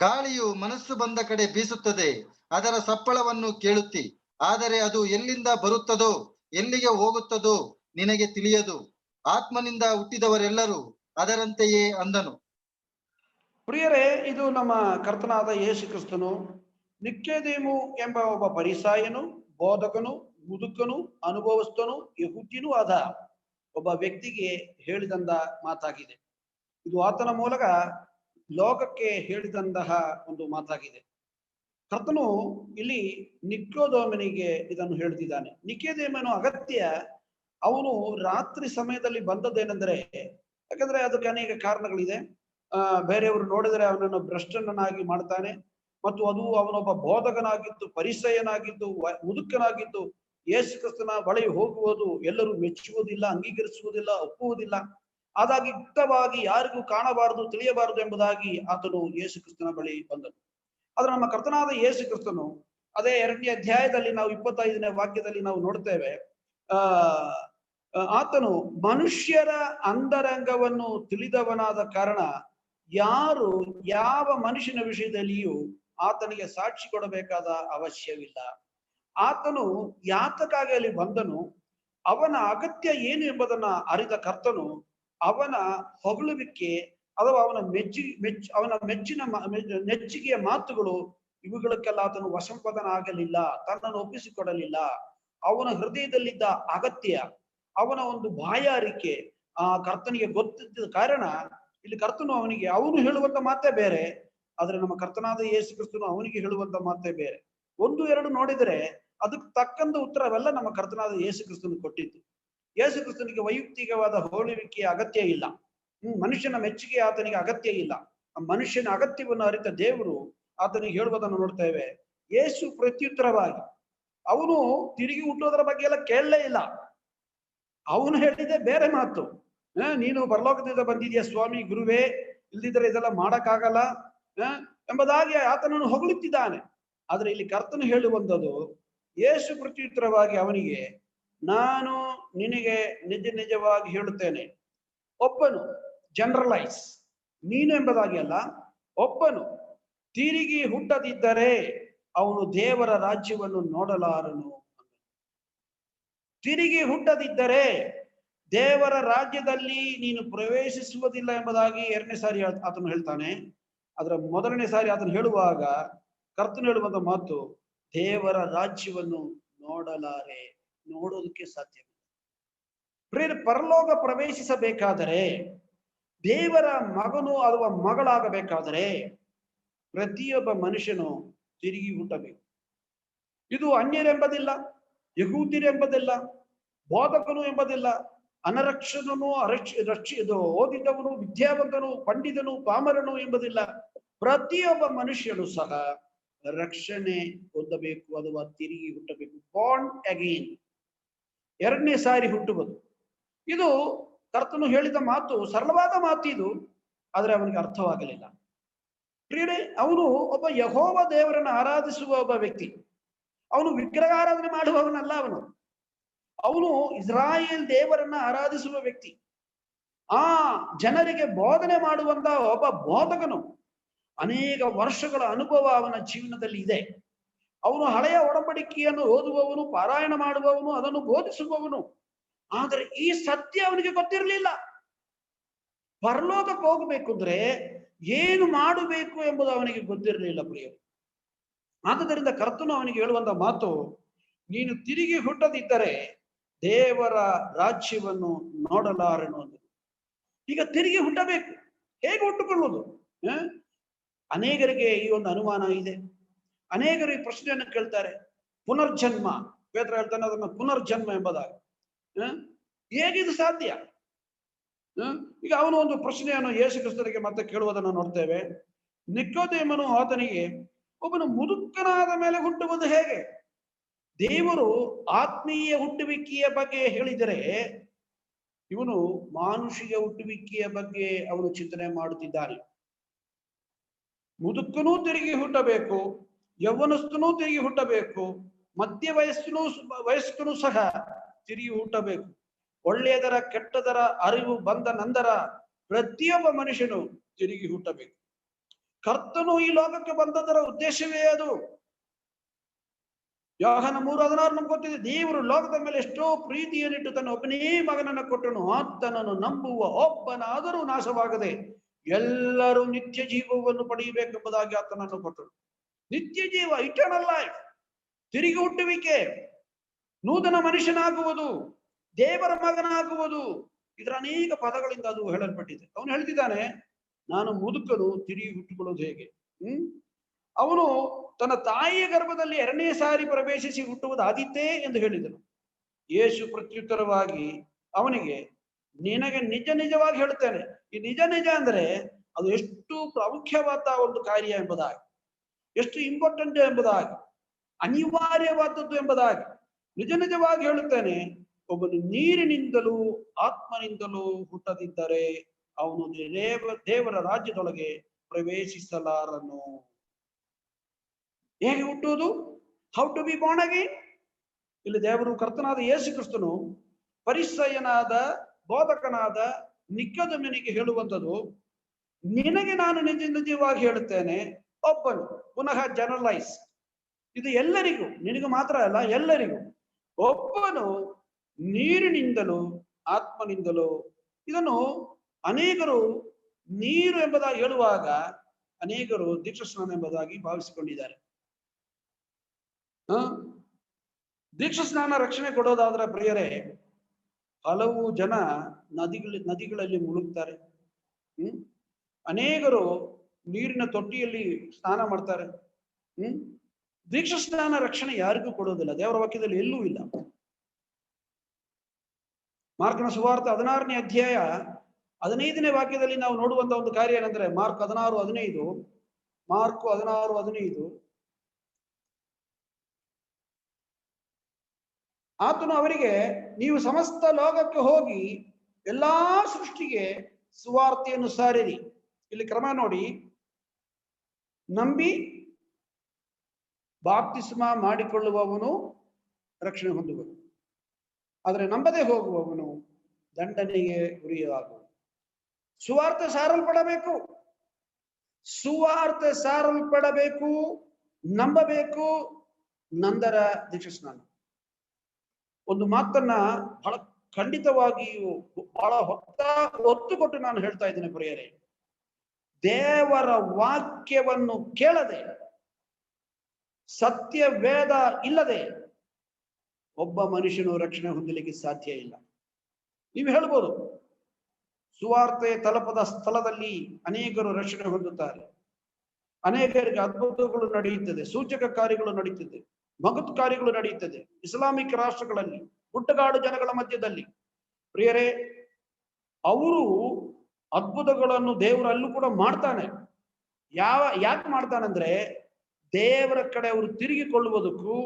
ಗಾಳಿಯು ಮನಸ್ಸು ಬಂದ ಕಡೆ ಬೀಸುತ್ತದೆ, ಅದರ ಸಪ್ಪಳವನ್ನು ಕೇಳುತ್ತಿ, ಆದರೆ ಅದು ಎಲ್ಲಿಂದ ಬರುತ್ತದೋ ಎಲ್ಲಿಗೆ ಹೋಗುತ್ತದೋ ನಿನಗೆ ತಿಳಿಯದು. ಆತ್ಮನಿಂದ ಹುಟ್ಟಿದವರೆಲ್ಲರೂ ಅದರಂತೆಯೇ ಅಂದನು. ಪ್ರಿಯರೇ, ಇದು ನಮ್ಮ ಕರ್ತನಾದ ಯೇಸು ಕ್ರಿಸ್ತನು ನಿಕೋದೇಮ ಎಂಬ ಒಬ್ಬ ಫರಿಸಾಯನು, ಬೋಧಕನು, ಮುದುಕನು, ಅನುಭವಸ್ಥನು, ಯಹೂದ್ಯನೂ ಆದ ಒಬ್ಬ ವ್ಯಕ್ತಿಗೆ ಹೇಳಿದಂತ ಮಾತಾಗಿದೆ. ಇದು ಆತನ ಮೂಲಕ ಲೋಕಕ್ಕೆ ಹೇಳಿದಂತಹ ಒಂದು ಮಾತಾಗಿದೆ. ಕರ್ತನು ಇಲ್ಲಿ ನಿಕೋದೇಮನಿಗೆ ಇದನ್ನು ಹೇಳ್ತಿದ್ದಾನೆ. ನಿಕೋದೇಮನು ಅಗತ್ಯ ಅವನು ರಾತ್ರಿ ಸಮಯದಲ್ಲಿ ಬಂದದ್ದೇನೆಂದ್ರೆ, ಯಾಕಂದ್ರೆ ಅದಕ್ಕೆ ಅನೇಕ ಕಾರಣಗಳಿದೆ. ಬೇರೆಯವರು ನೋಡಿದರೆ ಅವನನ್ನು ಭ್ರಷ್ಟನನ್ನಾಗಿ ಮಾಡ್ತಾನೆ, ಮತ್ತು ಅದು ಅವನೊಬ್ಬ ಬೋಧಕನಾಗಿದ್ದು, ಪರಿಸಯನಾಗಿದ್ದು, ಮುದುಕನಾಗಿದ್ದು ಯೇಸು ಕ್ರಿಸ್ತನ ಬಳಿ ಹೋಗುವುದು ಎಲ್ಲರೂ ಮೆಚ್ಚುವುದಿಲ್ಲ, ಅಂಗೀಕರಿಸುವುದಿಲ್ಲ, ಒಪ್ಪುವುದಿಲ್ಲ. ಆದಾಗಿ ಗುಪ್ತವಾಗಿ ಯಾರಿಗೂ ಕಾಣಬಾರದು, ತಿಳಿಯಬಾರದು ಎಂಬುದಾಗಿ ಆತನು ಯೇಸು ಕ್ರಿಸ್ತನ ಬಳಿ ಬಂದನು. ಆದ್ರೆ ನಮ್ಮ ಕರ್ತನಾದ ಯೇಸು ಕ್ರಿಸ್ತನು ಅದೇ 2ನೇ ಅಧ್ಯಾಯದಲ್ಲಿ ನಾವು 25ನೇ ವಾಕ್ಯದಲ್ಲಿ ನಾವು ನೋಡ್ತೇವೆ, ಆತನು ಮನುಷ್ಯರ ಅಂತರಂಗವನ್ನು ತಿಳಿದವನಾದ ಕಾರಣ ಯಾರು ಯಾವ ಮನುಷ್ಯನ ವಿಷಯದಲ್ಲಿಯೂ ಆತನಿಗೆ ಸಾಕ್ಷಿ ಕೊಡಬೇಕಾದ ಅವಶ್ಯವಿಲ್ಲ. ಆತನು ಯಾತಕ್ಕಾಗಿ ಅಲ್ಲಿ ಬಂದನು, ಅವನ ಅಗತ್ಯ ಏನು ಎಂಬುದನ್ನ ಅರಿತ ಕರ್ತನು ಅವನ ಹೊಗಳುವಿಕೆ ಅಥವಾ ಅವನ ನೆಚ್ಚಿಗೆಯ ಮಾತುಗಳು ಇವುಗಳಕ್ಕೆಲ್ಲ ಆತನು ವಶಂಪದನಾಗಲಿಲ್ಲ, ತನ್ನನ್ನು ಒಪ್ಪಿಸಿಕೊಡಲಿಲ್ಲ. ಅವನ ಹೃದಯದಲ್ಲಿದ್ದ ಅಗತ್ಯ, ಅವನ ಒಂದು ಬಾಯಾರಿಕೆ ಆ ಕರ್ತನಿಗೆ ಗೊತ್ತಿದ್ದ ಕಾರಣ ಇಲ್ಲಿ ಕರ್ತನು ಅವನು ಹೇಳುವಂತ ಮಾತೇ ಬೇರೆ, ಆದ್ರೆ ನಮ್ಮ ಕರ್ತನಾದ ಯೇಸು ಕ್ರಿಸ್ತನು ಅವನಿಗೆ ಹೇಳುವಂತ ಮಾತೇ ಬೇರೆ. 1-2 ನೋಡಿದರೆ ಅದಕ್ಕೆ ತಕ್ಕಂತ ಉತ್ತರವೆಲ್ಲ ನಮ್ಮ ಕರ್ತನಾದ ಯೇಸು ಕ್ರಿಸ್ತನು ಕೊಟ್ಟಿದ್ದು. ಯೇಸು ಕ್ರಿಸ್ತನಿಗೆ ವೈಯಕ್ತಿಕವಾದ ಹೋಲುವಿಕೆಯ ಅಗತ್ಯ ಇಲ್ಲ. ಮನುಷ್ಯನ ಮೆಚ್ಚುಗೆ ಆತನಿಗೆ ಅಗತ್ಯ ಇಲ್ಲ. ಆ ಮನುಷ್ಯನ ಅಗತ್ಯವನ್ನು ಅರಿತ ದೇವರು ಆತನಿಗೆ ಹೇಳುವುದನ್ನು ನೋಡ್ತೇವೆ. ಯೇಸು ಪ್ರತ್ಯುತ್ತರವಾಗಿ ಅವನು ತಿರುಗಿ ಹುಟ್ಟೋದರ ಬಗ್ಗೆ ಎಲ್ಲ ಕೇಳಲೇ ಇಲ್ಲ. ಅವನು ಹೇಳಿದೆ ಬೇರೆ ಮಾತು, ನೀನು ಪರಲೋಕದಿಂದ ಬಂದಿದ್ಯಾ ಸ್ವಾಮಿ ಗುರುವೇ, ಇಲ್ದಿದ್ರೆ ಇದೆಲ್ಲ ಮಾಡಕ್ಕಾಗಲ್ಲ ಎಂಬುದಾಗಿ ಆತನನ್ನು ಹೊಗಳುತ್ತಿದ್ದಾನೆ. ಆದ್ರೆ ಇಲ್ಲಿ ಕರ್ತನು ಹೇಳುವಂಥದ್ದು, ಯೇಸು ಪ್ರತ್ಯುತ್ತರವಾಗಿ ಅವನಿಗೆ, ನಾನು ನಿನಗೆ ನಿಜವಾಗಿ ಹೇಳುತ್ತೇನೆ, ಒಬ್ಬನು ಜನರಲೈಸ್, ನೀನು ಎಂಬುದಾಗಿ ಅಲ್ಲ, ಒಬ್ಬನು ತಿರುಗಿ ಹುಟ್ಟದಿದ್ದರೆ ಅವನು ದೇವರ ರಾಜ್ಯವನ್ನು ನೋಡಲಾರನು. ತಿರುಗಿ ಹುಟ್ಟದಿದ್ದರೆ ದೇವರ ರಾಜ್ಯದಲ್ಲಿ ನೀನು ಪ್ರವೇಶಿಸುವುದಿಲ್ಲ ಎಂಬುದಾಗಿ 2ನೇ ಸಾರಿ ಆತನು ಹೇಳ್ತಾನೆ. ಅದರ 1ನೇ ಸಾರಿ ಆತನು ಹೇಳುವಾಗ ಕರ್ತನು ಹೇಳುವಂತ ಮಾತು, ದೇವರ ರಾಜ್ಯವನ್ನು ನೋಡಲಾರೆ, ನೋಡೋದಕ್ಕೆ ಸಾಧ್ಯವಿಲ್ಲ. ಪರಲೋಕ ಪ್ರವೇಶಿಸಬೇಕಾದರೆ, ದೇವರ ಮಗನು ಅಥವಾ ಮಗಳಾಗಬೇಕಾದರೆ ಪ್ರತಿಯೊಬ್ಬ ಮನುಷ್ಯನು ತಿರುಗಿ ಹುಟ್ಟಬೇಕು. ಇದು ಅನ್ಯರೆಂಬುದಿಲ್ಲ, ಯಹೂದ್ಯರೆಂಬುದಿಲ್ಲ, ಬೋಧಕನು ಎಂಬುದಿಲ್ಲ, ಅನರಕ್ಷಣನು ಓದಿದವನು, ವಿದ್ಯಾವಂತನು, ಪಂಡಿತನು, ಪಾಮರನು ಎಂಬುದಿಲ್ಲ. ಪ್ರತಿಯೊಬ್ಬ ಮನುಷ್ಯನು ಸಹ ರಕ್ಷಣೆ ಹೊಂದಬೇಕು ಅಥವಾ ತಿರುಗಿ ಹುಟ್ಟಬೇಕು. ಬಾರ್ನ್ ಅಗೇನ್, 2ನೇ ಸಾರಿ ಹುಟ್ಟುವುದು. ಇದು ಕರ್ತನು ಹೇಳಿದ ಮಾತು, ಸರಳವಾದ ಮಾತು ಇದು, ಆದ್ರೆ ಅವನಿಗೆ ಅರ್ಥವಾಗಲಿಲ್ಲ. ಪ್ರಿಯರೇ, ಅವನು ಒಬ್ಬ ಯೆಹೋವ ದೇವರನ್ನು ಆರಾಧಿಸುವ ಒಬ್ಬ ವ್ಯಕ್ತಿ. ಅವನು ವಿಗ್ರಹ ಆರಾಧನೆ ಮಾಡುವವನಲ್ಲ. ಅವನು ಇಸ್ರಾಯೇಲ್ ದೇವರನ್ನ ಆರಾಧಿಸುವ ವ್ಯಕ್ತಿ. ಆ ಜನರಿಗೆ ಬೋಧನೆ ಮಾಡುವಂತ ಒಬ್ಬ ಬೋಧಕನು. ಅನೇಕ ವರ್ಷಗಳ ಅನುಭವ ಅವನ ಜೀವನದಲ್ಲಿ ಇದೆ. ಅವನು ಹಳೆಯ ಒಡಂಬಡಿಕೆಯನ್ನು ಓದುವವನು, ಪಾರಾಯಣ ಮಾಡುವವನು, ಅದನ್ನು ಬೋಧಿಸುವವನು. ಆದರೆ ಈ ಸತ್ಯ ಅವನಿಗೆ ಗೊತ್ತಿರಲಿಲ್ಲ. ಪರಲೋಕಕ್ಕೆ ಹೋಗಬೇಕು ಅಂದ್ರೆ ಏನು ಮಾಡಬೇಕು ಎಂಬುದು ಅವನಿಗೆ ಗೊತ್ತಿರಲಿಲ್ಲ ಪ್ರಿಯರು. ಆದ್ದರಿಂದ ಕರ್ತನು ಅವನಿಗೆ ಹೇಳುವಂತ ಮಾತು, ನೀನು ತಿರುಗಿ ಹುಟ್ಟದಿದ್ದರೆ ದೇವರ ರಾಜ್ಯವನ್ನು ನೋಡಲಾರನು ಅಂತ. ಈಗ ತಿರುಗಿ ಹುಟ್ಟಬೇಕು, ಹೇಗೆ ಹುಟ್ಟುಕೊಳ್ಳುವುದು? ಅನೇಕರಿಗೆ ಈ ಒಂದು ಅನುಮಾನ ಇದೆ. ಅನೇಕರು ಈ ಪ್ರಶ್ನೆಯನ್ನು ಕೇಳ್ತಾರೆ, ಪುನರ್ಜನ್ಮ, ಪೇತ್ರ ಹೇಳ್ತಾನೆ ಅದನ್ನ ಪುನರ್ಜನ್ಮ ಎಂಬುದಾಗಿ. ಹೇಗಿದು ಸಾಧ್ಯ? ಈಗ ಅವನು ಒಂದು ಪ್ರಶ್ನೆಯನ್ನು ಯೇಸು ಕ್ರಿಸ್ತನಿಗೆ ಮತ್ತೆ ಕೇಳುವುದನ್ನು ನೋಡ್ತೇವೆ. ನಿಕೋದೇಮನು ಆತನಿಗೆ, ಒಬ್ಬನು ಮುದುಕನಾದ ಮೇಲೆ ಹುಟ್ಟುವುದು ಹೇಗೆ? ದೇವರು ಆತ್ಮೀಯ ಹುಟ್ಟುವಿಕೆಯ ಬಗ್ಗೆ ಹೇಳಿದರೆ ಇವನು ಮಾನುಷಿಕ ಹುಟ್ಟುವಿಕೆಯ ಬಗ್ಗೆ ಅವನು ಚಿಂತನೆ ಮಾಡುತ್ತಿದ್ದಾನೆ. ಮುದುಕನೂ ತಿರುಗಿ ಹುಟ್ಟಬೇಕು, ಯೌವನಸ್ಥನೂ ತಿರುಗಿ ಹುಟ್ಟಬೇಕು, ಮಧ್ಯ ವಯಸ್ಕನೂ ಸಹ ತಿರುಗಿ ಹುಟ್ಟಬೇಕು. ಒಳ್ಳೆಯದರ ಕೆಟ್ಟದರ ಅರಿವು ಬಂದ ನಂತರ ಪ್ರತಿಯೊಬ್ಬ ಮನುಷ್ಯನು ತಿರುಗಿ ಹುಟ್ಟಬೇಕು. ಕರ್ತನು ಈ ಲೋಕಕ್ಕೆ ಬಂದದರ ಉದ್ದೇಶವೇ ಅದು. ಯೋಹಾನ 3:16 ನಮ್ಗೆ ಗೊತ್ತಿದೆ, ದೇವರು ಲೋಕದ ಮೇಲೆ ಎಷ್ಟೋ ಪ್ರೀತಿಯನ್ನಿಟ್ಟು ತನ್ನ ಒಬ್ಬನೇ ಮಗನನ್ನು ಕೊಟ್ಟನು, ಆತನನ್ನು ನಂಬುವ ಒಬ್ಬನಾದರೂ ನಾಶವಾಗದೆ ಎಲ್ಲರೂ ನಿತ್ಯ ಜೀವವನ್ನು ಪಡೆಯಬೇಕೆಂಬುದಾಗಿ ಆತನನ್ನು ಕೊಟ್ಟನು. ನಿತ್ಯ ಜೀವ, ಇಟರ್ನಲ್ ಲೈಫ್, ತಿರುಗಿ ಹುಟ್ಟುವಿಕೆ, ನೂತನ ಮನುಷ್ಯನಾಗುವುದು, ದೇವರ ಮಗನಾಗುವುದು, ಇದರ ಅನೇಕ ಪದಗಳಿಂದ ಅದು ಹೇಳಲ್ಪಟ್ಟಿದೆ. ಅವನು ಹೇಳ್ತಿದ್ದಾನೆ, ನಾನು ಮುದುಕನು, ತಿರುಗಿ ಹುಟ್ಟುಕೊಳ್ಳೋದು ಹೇಗೆ? ಅವನು ತನ್ನ ತಾಯಿಯ ಗರ್ಭದಲ್ಲಿ 2ನೇ ಸಾರಿ ಪ್ರವೇಶಿಸಿ ಹುಟ್ಟುವುದಾದೀತೇ ಎಂದು ಹೇಳಿದನು. ಯೇಸು ಪ್ರತ್ಯುತ್ತರವಾಗಿ ಅವನಿಗೆ, ನಿನಗೆ ನಿಜವಾಗಿ ಹೇಳುತ್ತೇನೆ. ಈ ನಿಜ ಅಂದ್ರೆ ಅದು ಎಷ್ಟು ಪ್ರಾಮುಖ್ಯವಾದ ಒಂದು ಕಾರ್ಯ ಎಂಬುದಾಗಿ, ಎಷ್ಟು ಇಂಪಾರ್ಟೆಂಟ್ ಎಂಬುದಾಗಿ, ಅನಿವಾರ್ಯವಾದದ್ದು ಎಂಬುದಾಗಿ ನಿಜವಾಗಿ ಹೇಳುತ್ತೇನೆ. ಒಬ್ಬನು ನೀರಿನಿಂದಲೂ ಆತ್ಮನಿಂದಲೂ ಹುಟ್ಟದಿದ್ದರೆ ಅವನು ದೇವರ ರಾಜ್ಯದೊಳಗೆ ಪ್ರವೇಶಿಸಲಾರನು. ಹೇಗೆ ಹುಟ್ಟುವುದು? How to be born again? ಇಲ್ಲಿ ದೇವರು ಕರ್ತನಾದ ಯೇಸು ಕ್ರಿಸ್ತನು ಪರಿಸಯ್ಯನಾದ ಬೋಧಕನಾದ ನಿಕೋದೇಮನಿಗೆ ಹೇಳುವಂಥದ್ದು, ನಿನಗೆ ನಾನು ನಿಜ ನಿಜವಾಗಿ ಹೇಳುತ್ತೇನೆ, ಒಬ್ಬನು, ಪುನಃ ಜನರಲೈಸ್, ಇದು ಎಲ್ಲರಿಗೂ, ನಿನಗೆ ಮಾತ್ರ ಅಲ್ಲ, ಎಲ್ಲರಿಗೂ, ಒಬ್ಬನು ನೀರಿನಿಂದಲೂ ಆತ್ಮನಿಂದಲೂ. ಇದನ್ನು ಅನೇಕರು ನೀರು ಎಂಬುದಾಗಿ ಹೇಳುವಾಗ ಅನೇಕರು ದೀಕ್ಷಾಸ್ನಾನ ಎಂಬುದಾಗಿ ಭಾವಿಸಿಕೊಂಡಿದ್ದಾರೆ. ದೀಕ್ಷಾಸ್ನಾನ ರಕ್ಷಣೆ ಕೊಡೋದಾದ್ರೆ ಪ್ರಿಯರೇ, ಹಲವು ಜನ ನದಿಗಳಲ್ಲಿ ಮುಳುಗ್ತಾರೆ. ಅನೇಕರು ನೀರಿನ ತೊಟ್ಟಿಯಲ್ಲಿ ಸ್ನಾನ ಮಾಡ್ತಾರೆ. ದೀಕ್ಷಾಸ್ನಾನ ರಕ್ಷಣೆ ಯಾರಿಗೂ ಕೊಡೋದಿಲ್ಲ, ದೇವರ ವಾಕ್ಯದಲ್ಲಿ ಎಲ್ಲೂ ಇಲ್ಲ. ಮಾರ್ಕನ ಸುವಾರ್ತೆ 16ನೇ ಅಧ್ಯಾಯ 15ನೇ ವಾಕ್ಯದಲ್ಲಿ ನಾವು ನೋಡುವಂತ ಒಂದು ಕಾರ್ಯ ಏನಂದ್ರೆ, ಮಾರ್ಕ್ 16:15, ಮಾರ್ಕ್ 16:15, ಆತನು ಅವರಿಗೆ, ನೀವು ಸಮಸ್ತ ಲೋಕಕ್ಕೆ ಹೋಗಿ ಎಲ್ಲಾ ಸೃಷ್ಟಿಗೆ ಸುವಾರ್ತೆಯನ್ನು ಸಾರಿರಿ. ಇಲ್ಲಿ ಕ್ರಮ ನೋಡಿ, ನಂಬಿ ಬಾಪ್ತಿಸ್ಮ ಮಾಡಿಕೊಳ್ಳುವವನು ರಕ್ಷಣೆ ಹೊಂದುವನು, ಆದರೆ ನಂಬದೆ ಹೋಗುವವನು ದಂಡನೆಗೆ ಗುರಿಯಾಗುವನು. ಸುವಾರ್ತೆ ಸಾರಲ್ಪಡಬೇಕು, ಸುವಾರ್ತೆ ಸಾರಲ್ಪಡಬೇಕು, ನಂಬಬೇಕು, ನಂತರ ದೀಕ್ಷಾಸ್ನಾನ. ಒಂದು ಮಾತನ್ನ ಬಹಳ ಖಂಡಿತವಾಗಿಯೂ ಬಹಳ ಒತ್ತು ಕೊಟ್ಟು ನಾನು ಹೇಳ್ತಾ ಇದ್ದೇನೆ ಪ್ರಿಯರೇ, ದೇವರ ವಾಕ್ಯವನ್ನು ಕೇಳದೆ, ಸತ್ಯ ವೇದ ಇಲ್ಲದೆ ಒಬ್ಬ ಮನುಷ್ಯನು ರಕ್ಷಣೆ ಹೊಂದಲಿಕ್ಕೆ ಸಾಧ್ಯ ಇಲ್ಲ. ನೀವು ಹೇಳ್ಬೋದು, ಸುವಾರ್ತೆ ತಲುಪದ ಸ್ಥಳದಲ್ಲಿ ಅನೇಕರು ರಕ್ಷಣೆ ಹೊಂದುತ್ತಾರೆ, ಅನೇಕರಿಗೆ ಅದ್ಭುತಗಳು ನಡೆಯುತ್ತದೆ, ಸೂಚಕ ಕಾರ್ಯಗಳು ನಡೀತದೆ, ಮಹತ್ ಕಾರ್ಯಗಳು ನಡೆಯುತ್ತದೆ ಇಸ್ಲಾಮಿಕ್ ರಾಷ್ಟ್ರಗಳಲ್ಲಿ, ಗುಡ್ಡಗಾಡು ಜನಗಳ ಮಧ್ಯದಲ್ಲಿ. ಪ್ರಿಯರೇ, ಅವರು ಅದ್ಭುತಗಳನ್ನು ದೇವರು ಅಲ್ಲೂ ಕೂಡ ಮಾಡ್ತಾನೆ. ಯಾಕೆ ಮಾಡ್ತಾನಂದ್ರೆ, ದೇವರ ಕಡೆ ಅವರು ತಿರುಗಿಕೊಳ್ಳುವುದಕ್ಕೂ,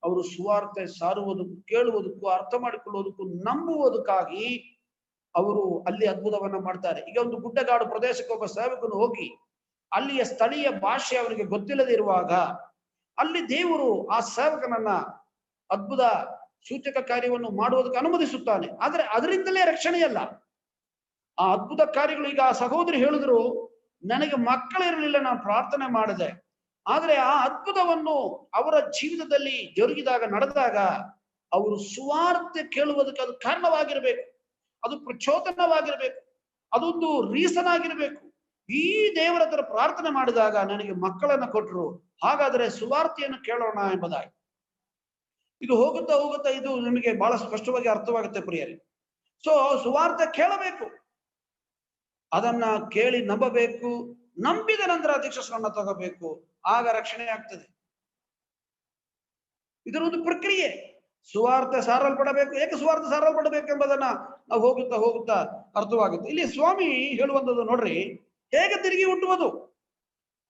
ಅವರು ಸುವಾರ್ತೆ ಸಾರುವುದಕ್ಕೂ, ಕೇಳುವುದಕ್ಕೂ, ಅರ್ಥ ಮಾಡಿಕೊಳ್ಳುವುದಕ್ಕೂ, ನಂಬುವುದಕ್ಕಾಗಿ ಅವರು ಅಲ್ಲಿ ಅದ್ಭುತವನ್ನ ಮಾಡ್ತಾರೆ. ಈಗ ಒಂದು ಗುಡ್ಡಗಾಡು ಪ್ರದೇಶಕ್ಕೆ ಒಬ್ಬ ಸೇವಕನು ಹೋಗಿ ಅಲ್ಲಿಯ ಸ್ಥಳೀಯ ಭಾಷೆ ಅವನಿಗೆ ಗೊತ್ತಿಲ್ಲದಿರುವಾಗ ಅಲ್ಲಿ ದೇವರು ಆ ಸೇವಕನನ್ನ ಅದ್ಭುತ ಸೂಚಕ ಕಾರ್ಯವನ್ನು ಮಾಡುವುದಕ್ಕೆ ಅನುಮತಿಸುತ್ತಾನೆ. ಆದ್ರೆ ಅದರಿಂದಲೇ ರಕ್ಷಣೆಯಲ್ಲ. ಆ ಅದ್ಭುತ ಕಾರ್ಯಗಳು, ಈಗ ಆ ಸಹೋದರಿ ಹೇಳಿದ್ರು, ನನಗೆ ಮಕ್ಕಳಿರಲಿಲ್ಲ, ನಾನು ಪ್ರಾರ್ಥನೆ ಮಾಡಿದೆ, ಆದ್ರೆ ಆ ಅದ್ಭುತವನ್ನು ಅವರ ಜೀವಿತದಲ್ಲಿ ಜರುಗಿದಾಗ, ನಡೆದಾಗ, ಅವರು ಸುವಾರ್ತೆ ಕೇಳುವುದಕ್ಕೆ ಅದು ಕಾರಣವಾಗಿರ್ಬೇಕು, ಅದು ಪ್ರಚೋದನವಾಗಿರ್ಬೇಕು, ಅದೊಂದು ರೀಸನ್ ಆಗಿರ್ಬೇಕು. ಈ ದೇವರ ಹತ್ರ ಪ್ರಾರ್ಥನೆ ಮಾಡಿದಾಗ ನನಗೆ ಮಕ್ಕಳನ್ನ ಕೊಟ್ಟರು, ಹಾಗಾದ್ರೆ ಸುವಾರ್ತೆಯನ್ನು ಕೇಳೋಣ ಎಂಬುದಾಗಿ. ಇದು ಹೋಗುತ್ತಾ ಹೋಗುತ್ತಾ ಇದು ನಿಮಗೆ ಬಹಳ ಸ್ಪಷ್ಟವಾಗಿ ಅರ್ಥವಾಗುತ್ತೆ ಪ್ರಿಯರೇ. ಸೊ ಸುವಾರ್ತೆ ಕೇಳಬೇಕು, ಅದನ್ನ ಕೇಳಿ ನಂಬಬೇಕು, ನಂಬಿದ ನಂತರ ದೀಕ್ಷಾಸ್ನಾನ ತಗೋಬೇಕು, ಆಗ ರಕ್ಷಣೆ ಆಗ್ತದೆ. ಇದರ ಒಂದು ಪ್ರಕ್ರಿಯೆ. ಸುವಾರ್ತೆ ಸಾರಲ್ಪಡಬೇಕು. ಏಕೆ ಸುವಾರ್ತೆ ಸಾರಲ್ಪಡಬೇಕು ಎಂಬುದನ್ನ ನಾವು ಹೋಗುತ್ತಾ ಹೋಗುತ್ತಾ ಅರ್ಥವಾಗುತ್ತೆ. ಇಲ್ಲಿ ಸ್ವಾಮಿ ಹೇಳುವಂಥದ್ದು ನೋಡ್ರಿ, ಹೇಗೆ ತಿರುಗಿ ಹುಟ್ಟುವುದು?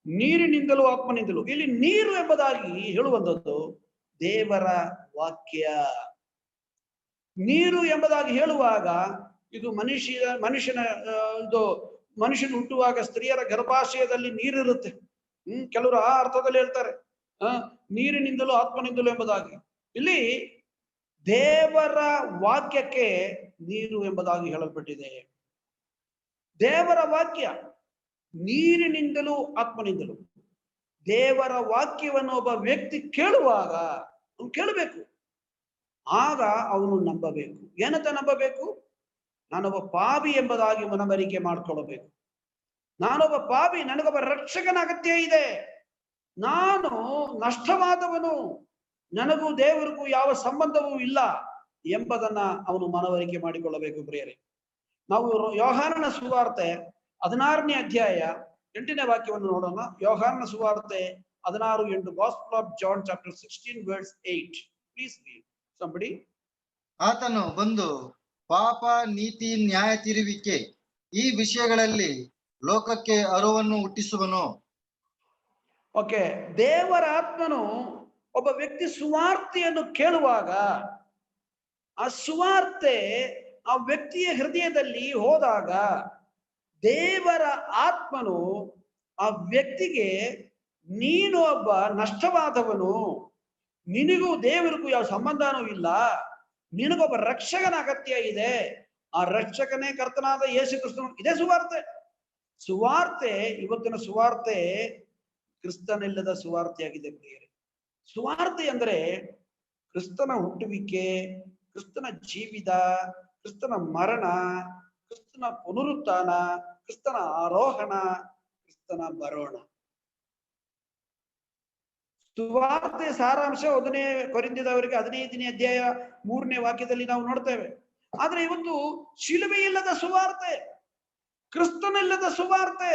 ನೀರಿನಿಂದಲೂ ಆತ್ಮನಿಂದಲೂ. ಇಲ್ಲಿ ನೀರು ಎಂಬುದಾಗಿ ಹೇಳುವಂಥದ್ದು ದೇವರ ವಾಕ್ಯ. ನೀರು ಎಂಬುದಾಗಿ ಹೇಳುವಾಗ ಇದು ಮನುಷ್ಯನ ಇದು ಮನುಷ್ಯನ ಹುಟ್ಟುವಾಗ ಸ್ತ್ರೀಯರ ಗರ್ಭಾಶಯದಲ್ಲಿ ನೀರಿರುತ್ತೆ. ಕೆಲವರು ಆ ಅರ್ಥದಲ್ಲಿ ಹೇಳ್ತಾರೆ, ನೀರಿನಿಂದಲೂ ಆತ್ಮನಿಂದಲೂ ಎಂಬುದಾಗಿ. ಇಲ್ಲಿ ದೇವರ ವಾಕ್ಯಕ್ಕೆ ನೀರು ಎಂಬುದಾಗಿ ಹೇಳಲ್ಪಟ್ಟಿದೆ. ದೇವರ ವಾಕ್ಯ ನೀರಿನಿಂದಲೂ ಆತ್ಮನಿಂದಲೂ. ದೇವರ ವಾಕ್ಯವನ್ನು ಒಬ್ಬ ವ್ಯಕ್ತಿ ಕೇಳುವಾಗ ಅವನು ಕೇಳಬೇಕು, ಆಗ ಅವನು ನಂಬಬೇಕು. ಏನಂತ ನಂಬಬೇಕು? ನಾನೊಬ್ಬ ಪಾಪಿ ಎಂಬುದಾಗಿ ಮನವರಿಕೆ ಮಾಡಿಕೊಳ್ಳಬೇಕು. ನಾನೊಬ್ಬ ಪಾಪಿ, ನನಗೊಬ್ಬ ರಕ್ಷಕನ ಅಗತ್ಯ ಇದೆ, ನಾನು ನಷ್ಟವಾದವನು, ನನಗೂ ದೇವರಿಗೂ ಯಾವ ಸಂಬಂಧವೂ ಇಲ್ಲ ಎಂಬುದನ್ನ ಅವನು ಮನವರಿಕೆ ಮಾಡಿಕೊಳ್ಳಬೇಕು. ಪ್ರಿಯರೇ, ನಾವು ಯೋಹಾನನ ಸುವಾರ್ತೆ 16ನೇ ಅಧ್ಯಾಯ 8ನೇ ವಾಕ್ಯವನ್ನು ನೋಡೋಣ. ಯೋಹಾನನ ಸುವಾರ್ತೆ 16:8. Gospel of John chapter 16 verse 8. Please read somebody. ಆತನು ಬಂದು ಪಾಪ, ನೀತಿ, ನ್ಯಾಯ ತೀರುವಿಕೆ ಈ ವಿಷಯಗಳಲ್ಲಿ ಲೋಕಕ್ಕೆ ಅರಿವನ್ನು ಹುಟ್ಟಿಸುವನು. ಓಕೆ, ದೇವರ ಆತ್ಮನು ಒಬ್ಬ ವ್ಯಕ್ತಿ ಸುವಾರ್ತೆಯನ್ನು ಕೇಳುವಾಗ ಆ ಸುವಾರ್ತೆ ಆ ವ್ಯಕ್ತಿಯ ಹೃದಯದಲ್ಲಿ ಹೋದಾಗ ದೇವರ ಆತ್ಮನು ಆ ವ್ಯಕ್ತಿಗೆ ನೀನು ಒಬ್ಬ ನಷ್ಟವಾದವನು, ನಿನಗೂ ದೇವರಿಗೂ ಯಾವ ಸಂಬಂಧನೂ ಇಲ್ಲ, ನಿನಗೊಬ್ಬ ರಕ್ಷಕನ ಅಗತ್ಯ ಇದೆ. ಆ ರಕ್ಷಕನೇ ಕರ್ತನಾದ ಯೇಸು ಕ್ರಿಸ್ತನು. ಇದೇ ಸುವಾರ್ತೆ. ಸುವಾರ್ತೆ, ಇವತ್ತಿನ ಸುವಾರ್ತೆ ಕ್ರಿಸ್ತನಿಲ್ಲದ ಸುವಾರ್ತೆಯಾಗಿದೆ ಪ್ರಿಯರೇ. ಸುವಾರ್ತೆ ಅಂದ್ರೆ ಕ್ರಿಸ್ತನ ಹುಟ್ಟುವಿಕೆ, ಕ್ರಿಸ್ತನ ಜೀವಿತ, ಕ್ರಿಸ್ತನ ಮರಣ, ಕ್ರಿಸ್ತನ ಪುನರುತ್ಥಾನ, ಕ್ರಿಸ್ತನ ಆರೋಹಣ, ಕ್ರಿಸ್ತನ ಬರೋಣ. ಸುವಾರ್ತೆ ಸಾರಾಂಶ 1ನೇ ಕೊರಿಂಥದವರಿಗೆ 15ನೇ ಅಧ್ಯಾಯ 3ನೇ ವಾಕ್ಯದಲ್ಲಿ ನಾವು ನೋಡ್ತೇವೆ. ಆದ್ರೆ ಇವತ್ತು ಶಿಲುಬೆ ಇಲ್ಲದ ಸುವಾರ್ತೆ, ಕ್ರಿಸ್ತನಿಲ್ಲದ ಸುವಾರ್ತೆ,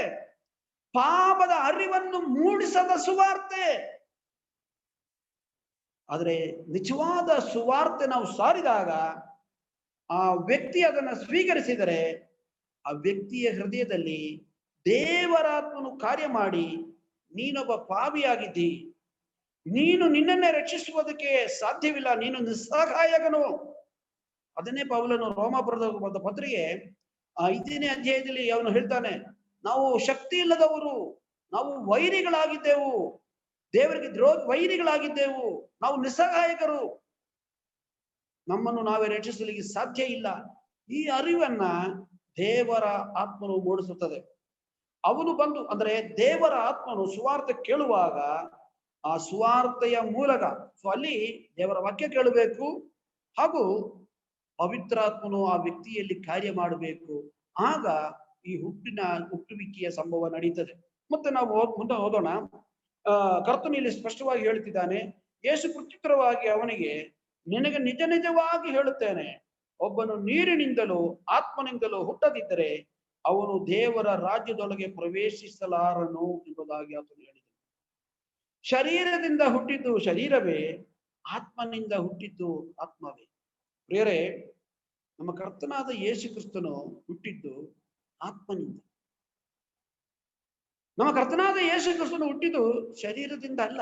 ಪಾಪದ ಅರಿವನ್ನು ಮೂಡಿಸದ ಸುವಾರ್ತೆ. ಆದ್ರೆ ನಿಜವಾದ ಸುವಾರ್ತೆ ನಾವು ಸಾರಿದಾಗ, ಆ ವ್ಯಕ್ತಿ ಅದನ್ನು ಸ್ವೀಕರಿಸಿದರೆ, ಆ ವ್ಯಕ್ತಿಯ ಹೃದಯದಲ್ಲಿ ದೇವರಾತ್ಮನು ಕಾರ್ಯ ಮಾಡಿ, ನೀನೊಬ್ಬ ಪಾಪಿಯಾಗಿದ್ದಿ, ನೀನು ನಿನ್ನನ್ನೇ ರಕ್ಷಿಸುವುದಕ್ಕೆ ಸಾಧ್ಯವಿಲ್ಲ, ನೀನು ನಿಸ್ಸಹಾಯಕನು. ಅದನ್ನೇ ಪೌಲನು ರೋಮಾಪುರದ ಪತ್ರಿಕೆ 5ನೇ ಅಧ್ಯಾಯದಲ್ಲಿ ಅವನು ಹೇಳ್ತಾನೆ, ನಾವು ಶಕ್ತಿ ಇಲ್ಲದವರು, ನಾವು ವೈರಿಗಳಾಗಿದ್ದೆವು, ದೇವರಿಗೆ ವೈರಿಗಳಾಗಿದ್ದೆವು, ನಾವು ನಿಸ್ಸಹಾಯಕರು, ನಮ್ಮನ್ನು ನಾವೇ ರಕ್ಷಿಸಲಿಕ್ಕೆ ಸಾಧ್ಯ ಇಲ್ಲ. ಈ ಅರಿವನ್ನ ದೇವರ ಆತ್ಮನು ಮೂಡಿಸುತ್ತದೆ. ಅವನು ಬಂದು, ಅಂದ್ರೆ ದೇವರ ಆತ್ಮನು ಸುವಾರ್ತೆ ಕೇಳುವಾಗ ಆ ಸುವಾರ್ತೆಯ ಮೂಲಕ, ಸೊ ಅಲ್ಲಿ ದೇವರ ವಾಕ್ಯ ಕೇಳಬೇಕು, ಹಾಗೂ ಪವಿತ್ರಾತ್ಮನು ಆ ವ್ಯಕ್ತಿಯಲ್ಲಿ ಕಾರ್ಯ ಮಾಡಬೇಕು. ಆಗ ಈ ಹುಟ್ಟುವಿಕೆಯ ಸಂಭವ ನಡೀತದೆ. ಮತ್ತೆ ನಾವು ಮುಂದೆ ಓದೋಣ. ಕರ್ತನು ಇಲ್ಲಿ ಸ್ಪಷ್ಟವಾಗಿ ಹೇಳ್ತಿದ್ದಾನೆ, ಯೇಸು ಪ್ರತ್ಯುತ್ತರವಾಗಿ ಅವನಿಗೆ, ನಿನಗೆ ನಿಜ ನಿಜವಾಗಿ ಹೇಳುತ್ತೇನೆ, ಒಬ್ಬನು ನೀರಿನಿಂದಲೂ ಆತ್ಮನಿಂದಲೂ ಹುಟ್ಟದಿದ್ದರೆ ಅವನು ದೇವರ ರಾಜ್ಯದೊಳಗೆ ಪ್ರವೇಶಿಸಲಾರನು ಎಂಬುದಾಗಿ ಆತನು ಹೇಳಿದನು. ಶರೀರದಿಂದ ಹುಟ್ಟಿದ್ದು ಶರೀರವೇ, ಆತ್ಮನಿಂದ ಹುಟ್ಟಿದ್ದು ಆತ್ಮವೇ. ಪ್ರಿಯರೇ, ನಮ್ಮ ಕರ್ತನಾದ ಯೇಸು ಕ್ರಿಸ್ತನು ಹುಟ್ಟಿದ್ದು ಆತ್ಮನಿಂದ. ನಮ್ಮ ಕರ್ತನಾದ ಯೇಸು ಕ್ರಿಸ್ತನು ಹುಟ್ಟಿದ್ದು ಶರೀರದಿಂದ ಅಲ್ಲ.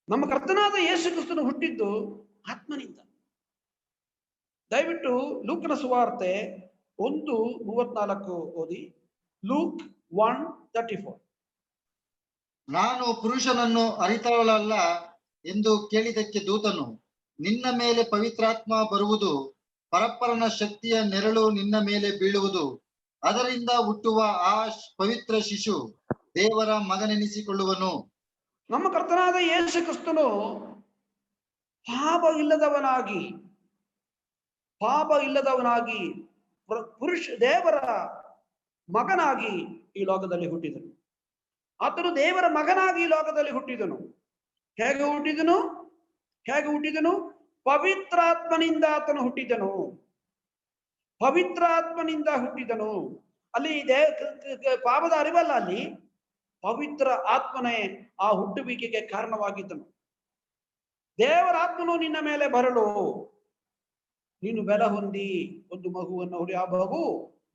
ನಮ್ಮ ಕರ್ತನಾದ ಯೇಸು ಕ್ರಿಸ್ತನು ಹುಟ್ಟಿದ್ದು ಆತ್ಮನಿಂದ. ದಯವಿಟ್ಟು ಲೂಕನ ಸುವಾರ್ತೆ 1:34 ಓದಿ. ಲೂಕ್ 1:34. ನಾನು ಪುರುಷನನ್ನು ಅರಿತವಳಲ್ಲ ಎಂದು ಕೇಳಿದಕ್ಕೆ ದೂತನು, ನಿನ್ನ ಮೇಲೆ ಪವಿತ್ರಾತ್ಮ ಬರುವುದು, ಪರಪ್ಪರನ ಶಕ್ತಿಯ ನೆರಳು ನಿನ್ನ ಮೇಲೆ ಬೀಳುವುದು, ಅದರಿಂದ ಹುಟ್ಟುವ ಆ ಪವಿತ್ರ ಶಿಶು ದೇವರ ಮಗನೆನಿಸಿಕೊಳ್ಳುವನು. ನಮ್ಮ ಕರ್ತನಾದ ಯೇಸು ಕ್ರಿಸ್ತನು ಪಾಪ ಇಲ್ಲದವನಾಗಿ ಪುರುಷ ದೇವರ ಮಗನಾಗಿ ಈ ಲೋಕದಲ್ಲಿ ಹುಟ್ಟಿದನು. ಆತನು ದೇವರ ಮಗನಾಗಿ ಈ ಲೋಕದಲ್ಲಿ ಹುಟ್ಟಿದನು. ಹೇಗೆ ಹುಟ್ಟಿದನು? ಪವಿತ್ರಾತ್ಮನಿಂದ ಆತನು ಹುಟ್ಟಿದನು. ಪವಿತ್ರಾತ್ಮನಿಂದ ಹುಟ್ಟಿದನು. ಅಲ್ಲಿ ಪಾಪದ ಅರಿವಲ್ಲ, ಅಲ್ಲಿ ಪವಿತ್ರ ಆತ್ಮನೇ ಆ ಹುಟ್ಟುವಿಕೆಗೆ ಕಾರಣವಾಗಿದ್ದನು. ದೇವರ ಆತ್ಮನು ನಿನ್ನ ಮೇಲೆ ಬರಲು ನೀನು ಬೆಲ ಹೊಂದಿ ಒಂದು ಮಗುವನ್ನು ಹುಡಿ, ಆ ಮಗು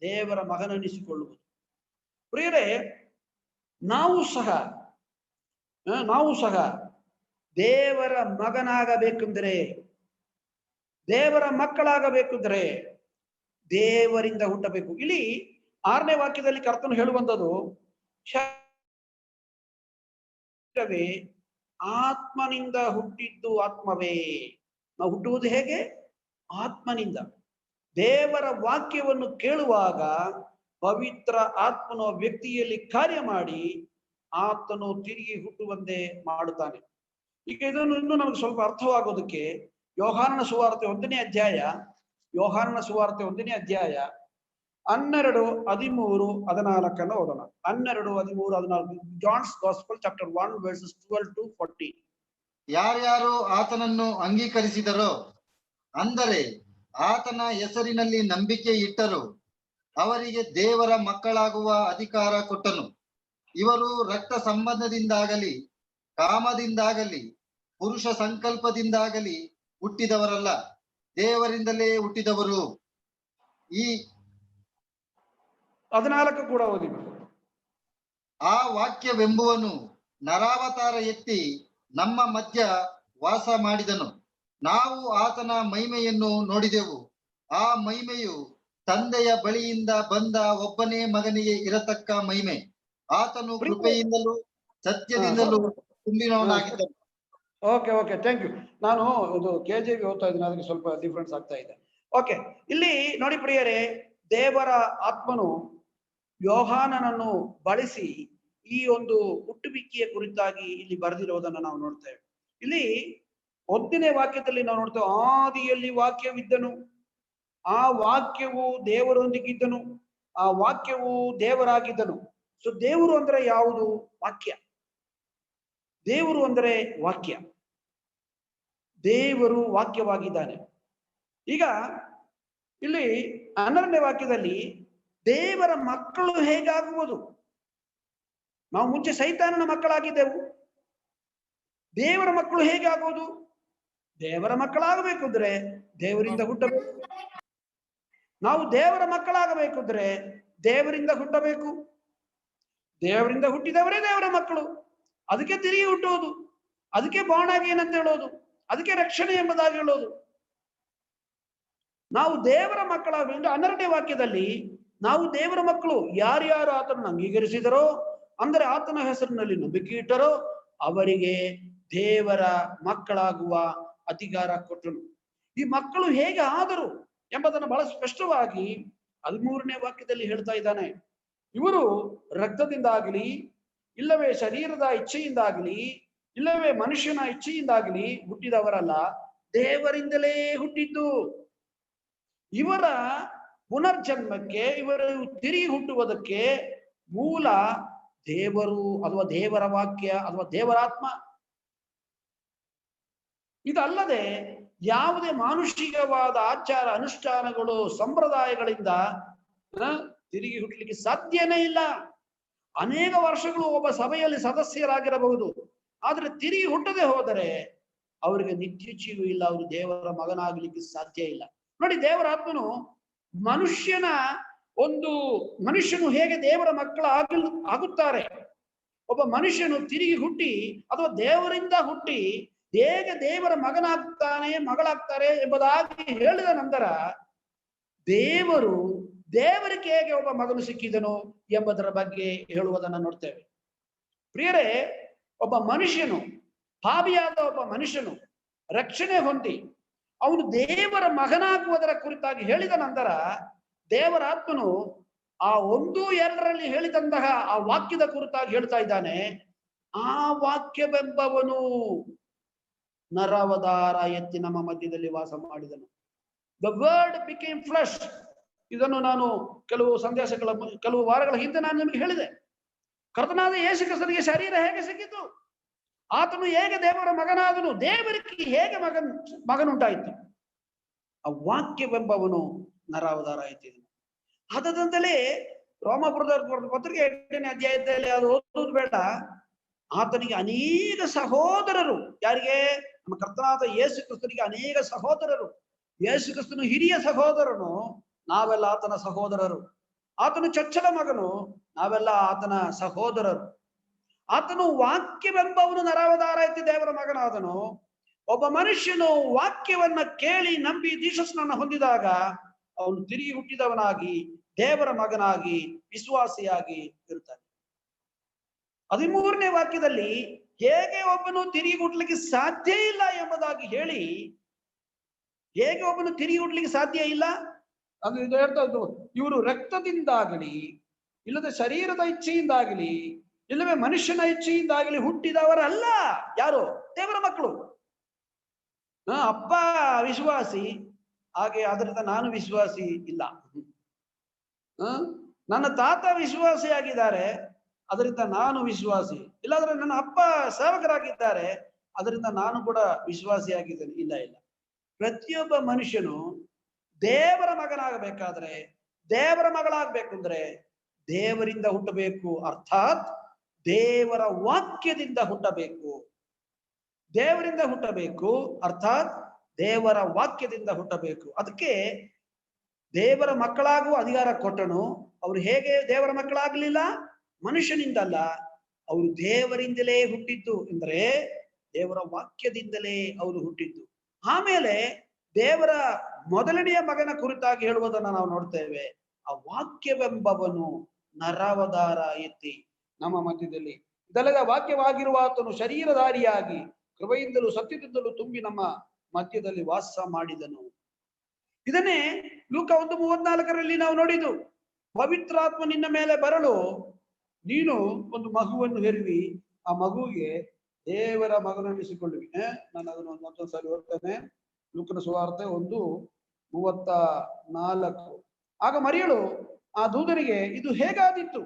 ದೇವರ ಮಗನೆನಿಸಿಕೊಳ್ಳುವುದು. ಪ್ರಿಯರೇ, ನಾವು ಸಹ ದೇವರ ಮಗನಾಗಬೇಕೆಂದರೆ, ದೇವರ ಮಕ್ಕಳಾಗಬೇಕೆಂದರೆ ದೇವರಿಂದ ಹುಟ್ಟಬೇಕು. ಇಲ್ಲಿ 6ನೇ ವಾಕ್ಯದಲ್ಲಿ ಕರ್ತನು ಹೇಳುವಂಥದ್ದು, ಆತ್ಮನಿಂದ ಹುಟ್ಟಿದ್ದು ಆತ್ಮವೇ. ನಾವು ಹುಟ್ಟುವುದು ಹೇಗೆ? ಆತ್ಮನಿಂದ. ದೇವರ ವಾಕ್ಯವನ್ನು ಕೇಳುವಾಗ ಪವಿತ್ರ ಆತ್ಮನ ವ್ಯಕ್ತಿಯಲ್ಲಿ ಕಾರ್ಯ ಮಾಡಿ ಆತನು ತಿರುಗಿ ಹುಟ್ಟುವಂತೆ ಮಾಡುತ್ತಾನೆ. ಈಗ ಇದನ್ನು ಇನ್ನೂ ನಮಗೆ ಸ್ವಲ್ಪ ಅರ್ಥವಾಗೋದಕ್ಕೆ ಯೋಹಾನನ ಸುವಾರ್ತೆ 1ನೇ ಅಧ್ಯಾಯ 12, 13, 14 ಓದೋಣ. 12, 13, 14. John's gospel chapter 1 verses 12 to 14. ಯಾರ್ಯಾರು ಆತನನ್ನು ಅಂಗೀಕರಿಸಿದರೋ, ಅಂದರೆ ಆತನ ಹೆಸರಿನಲ್ಲಿ ನಂಬಿಕೆ ಇಟ್ಟರು, ಅವರಿಗೆ ದೇವರ ಮಕ್ಕಳಾಗುವ ಅಧಿಕಾರ ಕೊಟ್ಟನು. ಇವರು ರಕ್ತ ಸಂಬಂಧದಿಂದಾಗಲಿ, ಕಾಮದಿಂದಾಗಲಿ, ಪುರುಷ ಸಂಕಲ್ಪದಿಂದಾಗಲಿ ಹುಟ್ಟಿದವರಲ್ಲ, ದೇವರಿಂದಲೇ ಹುಟ್ಟಿದವರು. ಈ 14 ಕೂಡ ಓದಿ. ಆ ವಾಕ್ಯವೆಂಬುವನು ನರಾವತಾರ ಎತ್ತಿ ನಮ್ಮ ಮಧ್ಯ ವಾಸ ಮಾಡಿದನು. ನಾವು ಆತನ ಮಹಿಮೆಯನ್ನು ನೋಡಿದೆವು. ಆ ಮಹಿಮೆಯು ತಂದೆಯ ಬಳಿಯಿಂದ ಬಂದ ಒಬ್ಬನೇ ಮಗನಿಗೆ ಇರತಕ್ಕ ಮಹಿಮೆ, ಆತನು ಕೃಪೆಯಿಂದಲೂ ಸತ್ಯದಿಂದಲೂ ತುಂಬಿನವನಾಗಿದ್ದನು. Okay okay, thank you. ನಾನು ಇದು KJV ಓದ್ತಾ ಇದ್ದೀನಿ, ಅದಕ್ಕೆ ಸ್ವಲ್ಪ ಡಿಫ್ರೆನ್ಸ್ ಆಗ್ತಾ ಇದೆ. ಓಕೆ, ಇಲ್ಲಿ ನೋಡಿ ಪ್ರಿಯರೇ, ದೇವರ ಆತ್ಮನು ಯೋಹಾನನನ್ನು ಬಳಸಿ ಈ ಒಂದು ಹುಟ್ಟುವಿಕೆಯ ಕುರಿತಾಗಿ ಇಲ್ಲಿ ಬರೆದಿರುವುದನ್ನು ನಾವು ನೋಡ್ತೇವೆ. ಇಲ್ಲಿ 1ನೇ ವಾಕ್ಯದಲ್ಲಿ ನಾವು ನೋಡ್ತೇವೆ, ಆದಿಯಲ್ಲಿ ವಾಕ್ಯವಿದ್ದನು, ಆ ವಾಕ್ಯವು ದೇವರೊಂದಿಗಿದ್ದನು, ಆ ವಾಕ್ಯವು ದೇವರಾಗಿದ್ದನು. ಸೊ ದೇವರು ಅಂದ್ರೆ ಯಾವುದು? ವಾಕ್ಯ. ದೇವರು ಅಂದರೆ ವಾಕ್ಯ. ದೇವರು ವಾಕ್ಯವಾಗಿದ್ದಾನೆ. ಈಗ ಇಲ್ಲಿ 12ನೇ ವಾಕ್ಯದಲ್ಲಿ ದೇವರ ಮಕ್ಕಳು ಹೇಗಾಗುವುದು? ನಾವು ಮುಂಚೆ ಸೈತಾನನ ಮಕ್ಕಳಾಗಿದ್ದೆವು. ದೇವರ ಮಕ್ಕಳು ಹೇಗಾಗುವುದು? ದೇವರ ಮಕ್ಕಳಾಗಬೇಕು ಅಂದ್ರೆ ದೇವರಿಂದ ಹುಟ್ಟಬೇಕು. ನಾವು ದೇವರ ಮಕ್ಕಳಾಗಬೇಕಿದ್ರೆ ದೇವರಿಂದ ಹುಟ್ಟಬೇಕು. ದೇವರಿಂದ ಹುಟ್ಟಿದವರೇ ದೇವರ ಮಕ್ಕಳು. ಅದಕ್ಕೆ ತಿರುಗಿ ಹುಟ್ಟುವುದು, ಅದಕ್ಕೆ ಬಾರ್ನ್ ಅಗೇನ್ ಅಂತ ಹೇಳೋದು, ಅದಕ್ಕೆ ರಕ್ಷಣೆ ಎಂಬುದಾಗಿ ಹೇಳೋದು. ನಾವು ದೇವರ ಮಕ್ಕಳಾಗಬೇಕು. 12ನೇ ವಾಕ್ಯದಲ್ಲಿ ನಾವು ದೇವರ ಮಕ್ಕಳು ಯಾರ್ಯಾರು ಆತನನ್ನು ಅಂಗೀಕರಿಸಿದರೋ, ಅಂದರೆ ಆತನ ಹೆಸರಿನಲ್ಲಿ ನಂಬಿಕೆ ಇಟ್ಟರೋ ಅವರಿಗೆ ದೇವರ ಮಕ್ಕಳಾಗುವ ಅಧಿಕಾರ ಕೊಟ್ಟನು. ಈ ಮಕ್ಕಳು ಹೇಗೆ ಆದರು ಎಂಬುದನ್ನು ಬಹಳ ಸ್ಪಷ್ಟವಾಗಿ 13ನೇ ವಾಕ್ಯದಲ್ಲಿ ಹೇಳ್ತಾ ಇದ್ದಾನೆ. ಇವರು ರಕ್ತದಿಂದಾಗಲಿ, ಇಲ್ಲವೇ ಶರೀರದ ಇಚ್ಛೆಯಿಂದಾಗಲಿ, ಇಲ್ಲವೇ ಮನುಷ್ಯನ ಇಚ್ಛೆಯಿಂದಾಗಲಿ ಹುಟ್ಟಿದವರಲ್ಲ, ದೇವರಿಂದಲೇ ಹುಟ್ಟಿದ್ದು. ಇವರ ಪುನರ್ಜನ್ಮಕ್ಕೆ, ಇವರು ತಿರುಗಿ ಹುಟ್ಟುವುದಕ್ಕೆ ಮೂಲ ದೇವರು ಅಥವಾ ದೇವರ ವಾಕ್ಯ ಅಥವಾ ದೇವರಾತ್ಮ. ಇದಲ್ಲದೆ ಯಾವುದೇ ಮಾನುಷಿಕವಾದ ಆಚಾರ ಅನುಷ್ಠಾನಗಳು ಸಂಪ್ರದಾಯಗಳಿಂದ ತಿರುಗಿ ಹುಟ್ಟಲಿಕ್ಕೆ ಸಾಧ್ಯನೇ ಇಲ್ಲ. ಅನೇಕ ವರ್ಷಗಳು ಒಬ್ಬ ಸಭೆಯಲ್ಲಿ ಸದಸ್ಯರಾಗಿರಬಹುದು, ಆದ್ರೆ ತಿರುಗಿ ಹುಟ್ಟದೆ ಹೋದರೆ ಅವರಿಗೆ ನಿತ್ಯ ಜೀವ ಇಲ್ಲ, ಅವರು ದೇವರ ಮಗನಾಗಲಿಕ್ಕೆ ಸಾಧ್ಯ ಇಲ್ಲ. ನೋಡಿ, ದೇವರಾತ್ಮನು ಮನುಷ್ಯನು ಹೇಗೆ ದೇವರ ಮಕ್ಕಳ ಆಗುತ್ತಾರೆ, ಒಬ್ಬ ಮನುಷ್ಯನು ತಿರುಗಿ ಹುಟ್ಟಿ ಅಥವಾ ದೇವರಿಂದ ಹುಟ್ಟಿ ಹೇಗೆ ದೇವರ ಮಗನಾಗ್ತಾನೆ, ಮಗಳಾಗ್ತಾರೆ ಎಂಬುದಾಗಿ ಹೇಳಿದ ನಂತರ ದೇವರಿಗೆ ಹೇಗೆ ಒಬ್ಬ ಮಗನು ಸಿಕ್ಕಿದನು ಎಂಬುದರ ಬಗ್ಗೆ ಹೇಳುವುದನ್ನು ನೋಡ್ತೇವೆ. ಪ್ರಿಯರೇ, ಒಬ್ಬ ಮನುಷ್ಯನು, ಪಾಪಿಯಾದ ಒಬ್ಬ ಮನುಷ್ಯನು ರಕ್ಷಣೆ ಹೊಂದಿ ಅವನು ದೇವರ ಮಗನಾಗುವುದರ ಕುರಿತಾಗಿ ಹೇಳಿದ ನಂತರ ದೇವರಾತ್ಮನು ಆ 1-2ರಲ್ಲಿ ಹೇಳಿದಂತಹ ಆ ವಾಕ್ಯದ ಕುರಿತಾಗಿ ಹೇಳ್ತಾ ಇದ್ದಾನೆ. ಆ ವಾಕ್ಯವೆಂಬವನು ನರಾವತಾರ ಎತ್ತಿ ನಮ್ಮ ಮಧ್ಯದಲ್ಲಿ ವಾಸ ಮಾಡಿದನು. The word became flesh. ಇದನ್ನು ನಾನು ಕೆಲವು ವಾರಗಳ ಹಿಂದೆ ನಾನು ನಿಮಗೆ ಹೇಳಿದೆ. ಕರ್ತನಾದ ಯೇಸು ಕ್ರಿಸ್ತನಿಗೆ ಶರೀರ ಹೇಗೆ ಸಿಕ್ಕಿತು, ಆತನು ಹೇಗೆ ದೇವರ ಮಗನಾದನು, ದೇವರಿಗೆ ಹೇಗೆ ಮಗನುಂಟಾಯಿತು. ಆ ವಾಕ್ಯವೆಂಬವನು ನರಾವತಾರ ಎತ್ತಿದನು. ಆದದಂತಲೇ ರೋಮಾಪುರದ ಪತ್ರಿಕೆ 8ನೇ ಅಧ್ಯಾಯದಲ್ಲಿ ಅದು ಓದುವುದು ಬೇಡ. ಆತನಿಗೆ ಅನೇಕ ಸಹೋದರರು, ಯಾರಿಗೆ? ನಮ್ಮ ಕರ್ತನಾದ ಯೇಸು ಕ್ರಿಸ್ತನಿಗೆ ಅನೇಕ ಸಹೋದರರು. ಯೇಸು ಕ್ರಿಸ್ತನು ಹಿರಿಯ ಸಹೋದರನು, ನಾವೆಲ್ಲ ಆತನ ಸಹೋದರರು. ಆತನು ಚೊಚ್ಚಲ ಮಗನು, ನಾವೆಲ್ಲ ಆತನ ಸಹೋದರರು. ಆತನು ವಾಕ್ಯವೆಂಬವನು ನರಾವತಾರ ಎತ್ತಿ ದೇವರ ಮಗನಾದನು. ಒಬ್ಬ ಮನುಷ್ಯನು ವಾಕ್ಯವನ್ನ ಕೇಳಿ ನಂಬಿ ದೀಕ್ಷಾಸ್ನಾನ ಹೊಂದಿದಾಗ ಅವನು ತಿರುಗಿ ಹುಟ್ಟಿದವನಾಗಿ ದೇವರ ಮಗನಾಗಿ ವಿಶ್ವಾಸಿಯಾಗಿ ಇರುತ್ತಾನೆ. 13ನೇ ವಾಕ್ಯದಲ್ಲಿ ಹೇಗೆ ಒಬ್ಬನು ತಿರುಗಿ ಹುಟ್ಟಲಿಕ್ಕೆ ಸಾಧ್ಯ ಇಲ್ಲ ಎಂಬುದಾಗಿ ಹೇಳಿ, ಹೇಗೆ ಒಬ್ಬನು ತಿರುಗಿ ಹುಟ್ಟಲಿಕ್ಕೆ ಸಾಧ್ಯ ಇಲ್ಲ ಅದು ಇದು ಹೇಳ್ತಾ ಇದ್ದು, ಇವರು ರಕ್ತದಿಂದಾಗಲಿ, ಇಲ್ಲದೆ ಶರೀರದ ಇಚ್ಛೆಯಿಂದಾಗಲಿ, ಇಲ್ಲವೇ ಮನುಷ್ಯನ ಇಚ್ಛೆಯಿಂದಾಗಲಿ ಹುಟ್ಟಿದವರಲ್ಲ. ಯಾರು? ದೇವರ ಮಕ್ಕಳು. ಅಪ್ಪ ವಿಶ್ವಾಸಿ, ಹಾಗೆ ಅದರಿಂದ ನಾನು ವಿಶ್ವಾಸಿ ಇಲ್ಲ. ನನ್ನ ತಾತ ವಿಶ್ವಾಸಿ ಆಗಿದ್ದಾರೆ, ಅದರಿಂದ ನಾನು ವಿಶ್ವಾಸಿ ಇಲ್ಲಾಂದ್ರೆ ನನ್ನ ಅಪ್ಪ ಸೇವಕರಾಗಿದ್ದಾರೆ, ಅದರಿಂದ ನಾನು ಕೂಡ ವಿಶ್ವಾಸಿಯಾಗಿದ್ದೇನೆ. ಇಲ್ಲ. ಪ್ರತಿಯೊಬ್ಬ ಮನುಷ್ಯನು ದೇವರ ಮಗನಾಗಬೇಕಾದ್ರೆ, ದೇವರ ಮಗಳಾಗಬೇಕಂದ್ರೆ ದೇವರಿಂದ ಹುಟ್ಟಬೇಕು, ಅರ್ಥಾತ್ ದೇವರ ವಾಕ್ಯದಿಂದ ಹುಟ್ಟಬೇಕು. ದೇವರಿಂದ ಹುಟ್ಟಬೇಕು, ಅರ್ಥಾತ್ ದೇವರ ವಾಕ್ಯದಿಂದ ಹುಟ್ಟಬೇಕು. ಅದಕ್ಕೆ ದೇವರ ಮಕ್ಕಳಾಗುವ ಅಧಿಕಾರ ಕೊಟ್ಟನು. ಅವರು ಹೇಗೆ ದೇವರ ಮಕ್ಕಳಾಗಲಿಲ್ಲ? ಮನುಷ್ಯನಿಂದಲ್ಲ, ಅವರು ದೇವರಿಂದಲೇ ಹುಟ್ಟಿದ್ದು. ಅಂದ್ರೆ ದೇವರ ವಾಕ್ಯದಿಂದಲೇ ಅವರು ಹುಟ್ಟಿದ್ದು. ಆಮೇಲೆ ದೇವರ ಮೊದಲನೆಯ ಮಗನ ಕುರಿತಾಗಿ ಹೇಳುವುದನ್ನು ನಾವು ನೋಡ್ತೇವೆ. ಆ ವಾಕ್ಯವೆಂಬವನು ನರಾವತಾರ ಎತ್ತಿ ನಮ್ಮ ಮಧ್ಯದಲ್ಲಿ. ಇದಲ್ಲದ ವಾಕ್ಯವಾಗಿರುವ ಆತನು ಶರೀರಧಾರಿಯಾಗಿ ಕೃಪೆಯಿಂದಲೂ ಸತ್ಯದಿಂದಲೂ ತುಂಬಿ ನಮ್ಮ ಮಧ್ಯದಲ್ಲಿ ವಾಸ ಮಾಡಿದನು. ಇದನ್ನೇ ಲೂಕ 1:34 ನಾವು ನೋಡಿದ್ದು. ಪವಿತ್ರಾತ್ಮ ನಿನ್ನ ಮೇಲೆ ಬರಲು ನೀನು ಒಂದು ಮಗುವನ್ನು ಹೆರುವಿ, ಆ ಮಗುವಿಗೆ ದೇವರ ಮಗನೆನಿಸಿಕೊಳ್ಳುವಿ. ನಾನು ಅದನ್ನು ಮತ್ತೊಂದು ಸಾರಿ ಓದ್ತೇನೆ. ಲೂಕನ ಸುವಾರ್ತೆ 1:34. ಆಗ ಮರಿಯಳು ಆ ದೂತನಿಗೆ, ಇದು ಹೇಗಾದೀತು?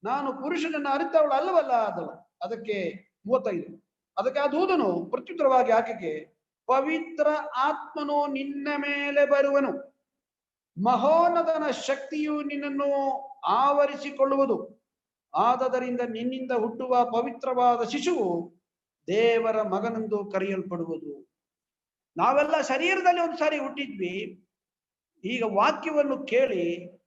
ನಾನು ಪುರುಷನನ್ನು ಅರಿತವಳು ಅಲ್ಲವಲ್ಲ ಆದಳು. ಅದಕ್ಕೆ 35. ಅದಕ್ಕೆ ಆ ದೂತನು ಪ್ರತ್ಯುತ್ತರವಾಗಿ ಆಕೆಗೆ, ಪವಿತ್ರ ಆತ್ಮನು ನಿನ್ನ ಮೇಲೆ ಬರುವನು, ಮಹೋನ್ನತನ ಶಕ್ತಿಯು ನಿನ್ನನ್ನು ಆವರಿಸಿಕೊಳ್ಳುವುದು, ಆದದರಿಂದ ನಿನ್ನಿಂದ ಹುಟ್ಟುವ ಪವಿತ್ರವಾದ ಶಿಶುವು ದೇವರ ಮಗನೆಂದು ಕರೆಯಲ್ಪಡುವುದು. ನಾವೆಲ್ಲ ಶರೀರದಲ್ಲಿ ಒಂದು ಸಾರಿ ಹುಟ್ಟಿದ್ವಿ, ಈಗ ವಾಕ್ಯವನ್ನು ಕೇಳಿ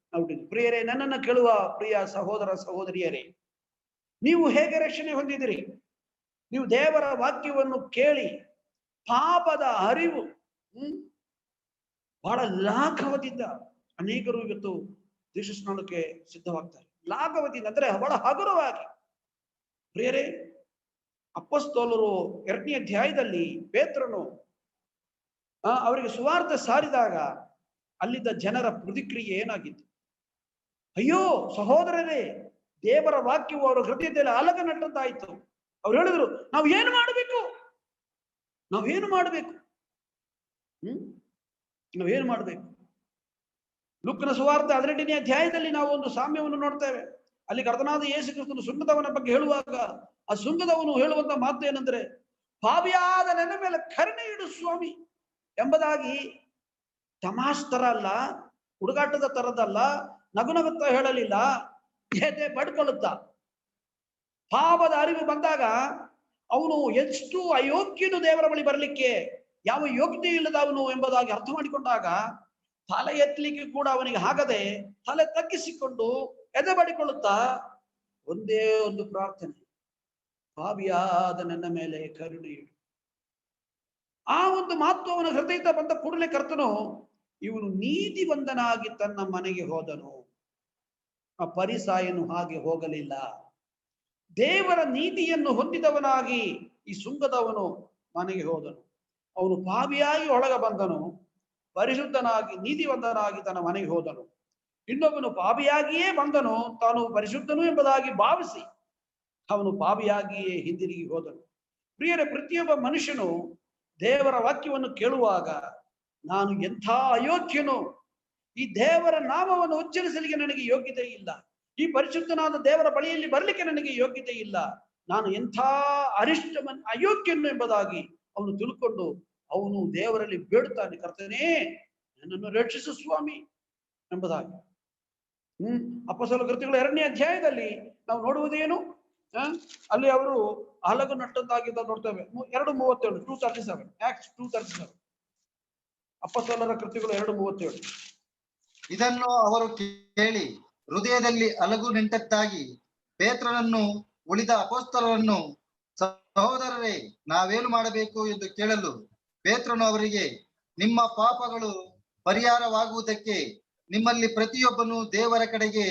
ನಾವು ಹುಟ್ಟಿದ್ವಿ. ಪ್ರಿಯರೇ, ನನ್ನನ್ನು ಕೇಳುವ ಪ್ರಿಯ ಸಹೋದರ ಸಹೋದರಿಯರೇ, ನೀವು ಹೇಗೆ ರಕ್ಷಣೆ ಹೊಂದಿದಿರಿ? ನೀವು ದೇವರ ವಾಕ್ಯವನ್ನು ಕೇಳಿ ಪಾಪದ ಅರಿವು ಬಹಳ ಲಾಘವದಿಂದ ಅನೇಕರು ಇವತ್ತು ದೀಕ್ಷಾ ಸ್ನಾನಕ್ಕೆ ಸಿದ್ಧವಾಗ್ತಾರೆ. ಲಾಘವದಿಂದ ಅಂದ್ರೆ ಬಹಳ ಹಗುರವಾಗಿ. ಪ್ರಿಯರೇ, ಅಪೊಸ್ತಲರು 2ನೇ ಅಧ್ಯಾಯದಲ್ಲಿ ಪೇತ್ರನು ಅವರಿಗೆ ಸುವಾರ್ತೆ ಸಾರಿದಾಗ ಅಲ್ಲಿದ್ದ ಜನರ ಪ್ರತಿಕ್ರಿಯೆ ಏನಾಗಿತ್ತು? ಅಯ್ಯೋ ಸಹೋದರರೇ, ದೇವರ ವಾಕ್ಯವು ಅವರ ಹೃದಯದಲ್ಲಿ ಅಲಗನಟ್ಟಂತಾಯ್ತು. ಅವ್ರು ಹೇಳಿದ್ರು, ನಾವು ಏನು ಮಾಡಬೇಕು? ನಾವೇನು ಮಾಡಬೇಕು? ನಾವೇನು ಮಾಡಬೇಕು? ಲೂಕನ ಸುವಾರ್ತೆ 18ನೇ ಅಧ್ಯಾಯದಲ್ಲಿ ನಾವು ಒಂದು ಸಾಮ್ಯವನ್ನು ನೋಡ್ತೇವೆ. ಅಲ್ಲಿ ಕರ್ತನಾದ ಯೇಸು ಕ್ರಿಸ್ತನು ಸುಂಗದವನ ಬಗ್ಗೆ ಹೇಳುವಾಗ ಆ ಸುಂಗದವನು ಹೇಳುವಂತ ಮಾತು ಏನಂದ್ರೆ, ಪಾಪಿಯಾದ ನನ್ನ ಮೇಲೆ ಕರುಣೆ ಇಡು ಸ್ವಾಮಿ ಎಂಬುದಾಗಿ ತಮಾಷ್ ತರ ಅಲ್ಲ, ಹುಡುಗಾಟದ ತರದಲ್ಲ, ನಗುನಗುತ್ತಾ ಹೇಳಲಿಲ್ಲ, ಎದೆ ಬಡ್ಕೊಳ್ಳುತ್ತ. ಪಾಪದ ಅರಿವು ಬಂದಾಗ ಅವನು ಎಷ್ಟು ಅಯೋಗ್ಯನು ದೇವರ ಬಳಿ ಬರಲಿಕ್ಕೆ, ಯಾವ ಯೋಗ್ಯತೆ ಇಲ್ಲದ ಅವನು ಎಂಬುದಾಗಿ ಅರ್ಥ ಮಾಡಿಕೊಂಡಾಗ ತಲೆ ಎತ್ತಲಿಕ್ಕೆ ಕೂಡ ಅವನಿಗೆ ಆಗದೆ ತಲೆ ತಗ್ಗಿಸಿಕೊಂಡು ಎದೆ ಬಡಿಕೊಳ್ಳುತ್ತಾ ಒಂದೇ ಒಂದು ಪ್ರಾರ್ಥನೆ, ಪಾಪಿಯಾದ ನನ್ನ ಮೇಲೆ ಕರುಣೆ ಇಡು. ಆ ಒಂದು ಮಾತು ಅವನ ಹೃದಯದ ಬಂದ ಕೂಡಲೇ ಕರ್ತನು ಇವನು ನೀತಿವಂತನಾಗಿ ತನ್ನ ಮನೆಗೆ ಹೋದನು. ಆ ಪರಿಸಾಯನು ಹಾಗೆ ಹೋಗಲಿಲ್ಲ. ದೇವರ ನೀತಿಯನ್ನು ಹೊಂದಿದವನಾಗಿ ಈ ಸುಂಗದವನು ಮನೆಗೆ ಹೋದನು. ಅವನು ಪಾಪಿಯಾಗಿ ಒಳಗ ಬಂದನು, ಪರಿಶುದ್ಧನಾಗಿ ನೀತಿವಂತನಾಗಿ ತನ್ನ ಮನೆಗೆ ಹೋದನು. ಇನ್ನೊಬ್ಬನು ಪಾಪಿಯಾಗಿಯೇ ಬಂದನು, ತಾನು ಪರಿಶುದ್ಧನು ಎಂಬುದಾಗಿ ಭಾವಿಸಿ ಅವನು ಪಾಪಿಯಾಗಿಯೇ ಹಿಂದಿರುಗಿ ಹೋದನು. ಪ್ರಿಯರೇ, ಪ್ರತಿಯೊಬ್ಬ ಮನುಷ್ಯನು ದೇವರ ವಾಕ್ಯವನ್ನು ಕೇಳುವಾಗ ನಾನು ಎಂಥ ಅಯೋಗ್ಯನು, ಈ ದೇವರ ನಾಮವನ್ನು ಉಚ್ಚರಿಸಲಿಕ್ಕೆ ನನಗೆ ಯೋಗ್ಯತೆ ಇಲ್ಲ, ಈ ಪರಿಶುದ್ಧನಾದ ದೇವರ ಬಳಿಯಲ್ಲಿ ಬರಲಿಕ್ಕೆ ನನಗೆ ಯೋಗ್ಯತೆ ಇಲ್ಲ, ನಾನು ಎಂಥ ಅಯೋಗ್ಯನು ಎಂಬುದಾಗಿ ಅವನು ತಿಳ್ಕೊಂಡು ಅವನು ದೇವರಲ್ಲಿ ಬೇಡುತ್ತಾನೆ, ಕರ್ತನೇ ನನ್ನನ್ನು ರಕ್ಷಿಸು ಸ್ವಾಮಿ ಎಂಬುದಾಗಿ. ಅಪೊಸ್ತಲರ ಕೃತ್ಯಗಳ 2ನೇ ಅಧ್ಯಾಯದಲ್ಲಿ ನಾವು ನೋಡುವುದೇನು? ಅಲ್ಲಿ ಅವರು ಹಲಗು ನಟ್ಟದ್ದಾಗಿದ್ದ ನೋಡ್ತೇವೆ. 2:37, 2:37, ಆಕ್ಟ್ಸ್ 2:37. ಅಪೊಸ್ತಲರ ಕೃತ್ಯಗಳು 2:37. ಇದನ್ನು ಅವರು ಕೇಳಿ ಹೃದಯದಲ್ಲಿ ಅಲಗು ನಿಂತದ್ದಾಗಿ ಪೇತ್ರನನ್ನು ಉಳಿದ ಅಪೊಸ್ತಲರನ್ನು, ಸಹೋದರರೇ, ನಾವೇನು ಮಾಡಬೇಕು ಎಂದು ಕೇಳಲು ಪೇತ್ರನು ಅವರಿಗೆ, ನಿಮ್ಮ ಪಾಪಗಳು ಪರಿಹಾರವಾಗುವುದಕ್ಕೆ ನಿಮ್ಮಲ್ಲಿ ಪ್ರತಿಯೊಬ್ಬನು ದೇವರ ಕಡೆಗೆ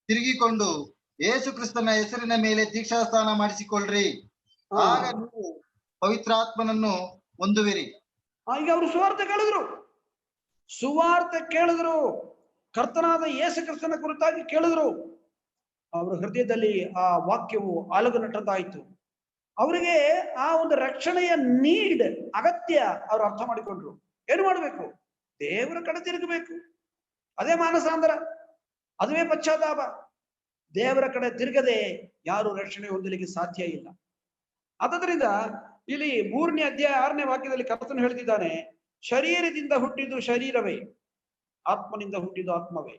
ತಿರುಗಿಕೊಂಡು ಯೇಸು ಕ್ರಿಸ್ತನ ಹೆಸರಿನ ಮೇಲೆ ದೀಕ್ಷಾಸ್ನಾನ ಮಾಡಿಸಿಕೊಳ್ಳ್ರಿ, ಆಗ ನೀವು ಪವಿತ್ರಾತ್ಮನನ್ನು ಹೊಂದುವಿರಿ. ಈಗ ಅವರು ಸುವಾರ್ತೆ ಕೇಳಿದ್ರು, ಕರ್ತನಾದ ಯೇಸು ಕ್ರಿಸ್ತನ ಕುರಿತಾಗಿ ಕೇಳಿದ್ರು. ಅವರ ಹೃದಯದಲ್ಲಿ ಆ ವಾಕ್ಯವು ಆಲಗು ನಟ್ಟದ್ದಾಯಿತು. ಅವರಿಗೆ ಆ ಒಂದು ರಕ್ಷಣೆಯ ನೀಡ್, ಅಗತ್ಯ ಅವರು ಅರ್ಥ ಮಾಡಿಕೊಂಡ್ರು. ಏನು ಮಾಡಬೇಕು? ದೇವರ ಕಡೆ ತಿರುಗಬೇಕು. ಅದೇ ಮಾನಸಾಂತರ, ಅದುವೇ ಪಶ್ಚಾತ್ತಾಪ. ದೇವರ ಕಡೆ ತಿರುಗದೆ ಯಾರು ರಕ್ಷಣೆ ಹೊಂದಲಿಕ್ಕೆ ಸಾಧ್ಯ ಇಲ್ಲ. ಆದ್ದರಿಂದ ಇಲ್ಲಿ 3ನೇ ಅಧ್ಯಾಯ 6ನೇ ವಾಕ್ಯದಲ್ಲಿ ಕರ್ತನು ಹೇಳ್ತಿದ್ದಾನೆ, ಶರೀರದಿಂದ ಹುಟ್ಟಿದ್ದು ಶರೀರವೇ, ಆತ್ಮನಿಂದ ಹುಟ್ಟಿದ್ದು ಆತ್ಮವೇ.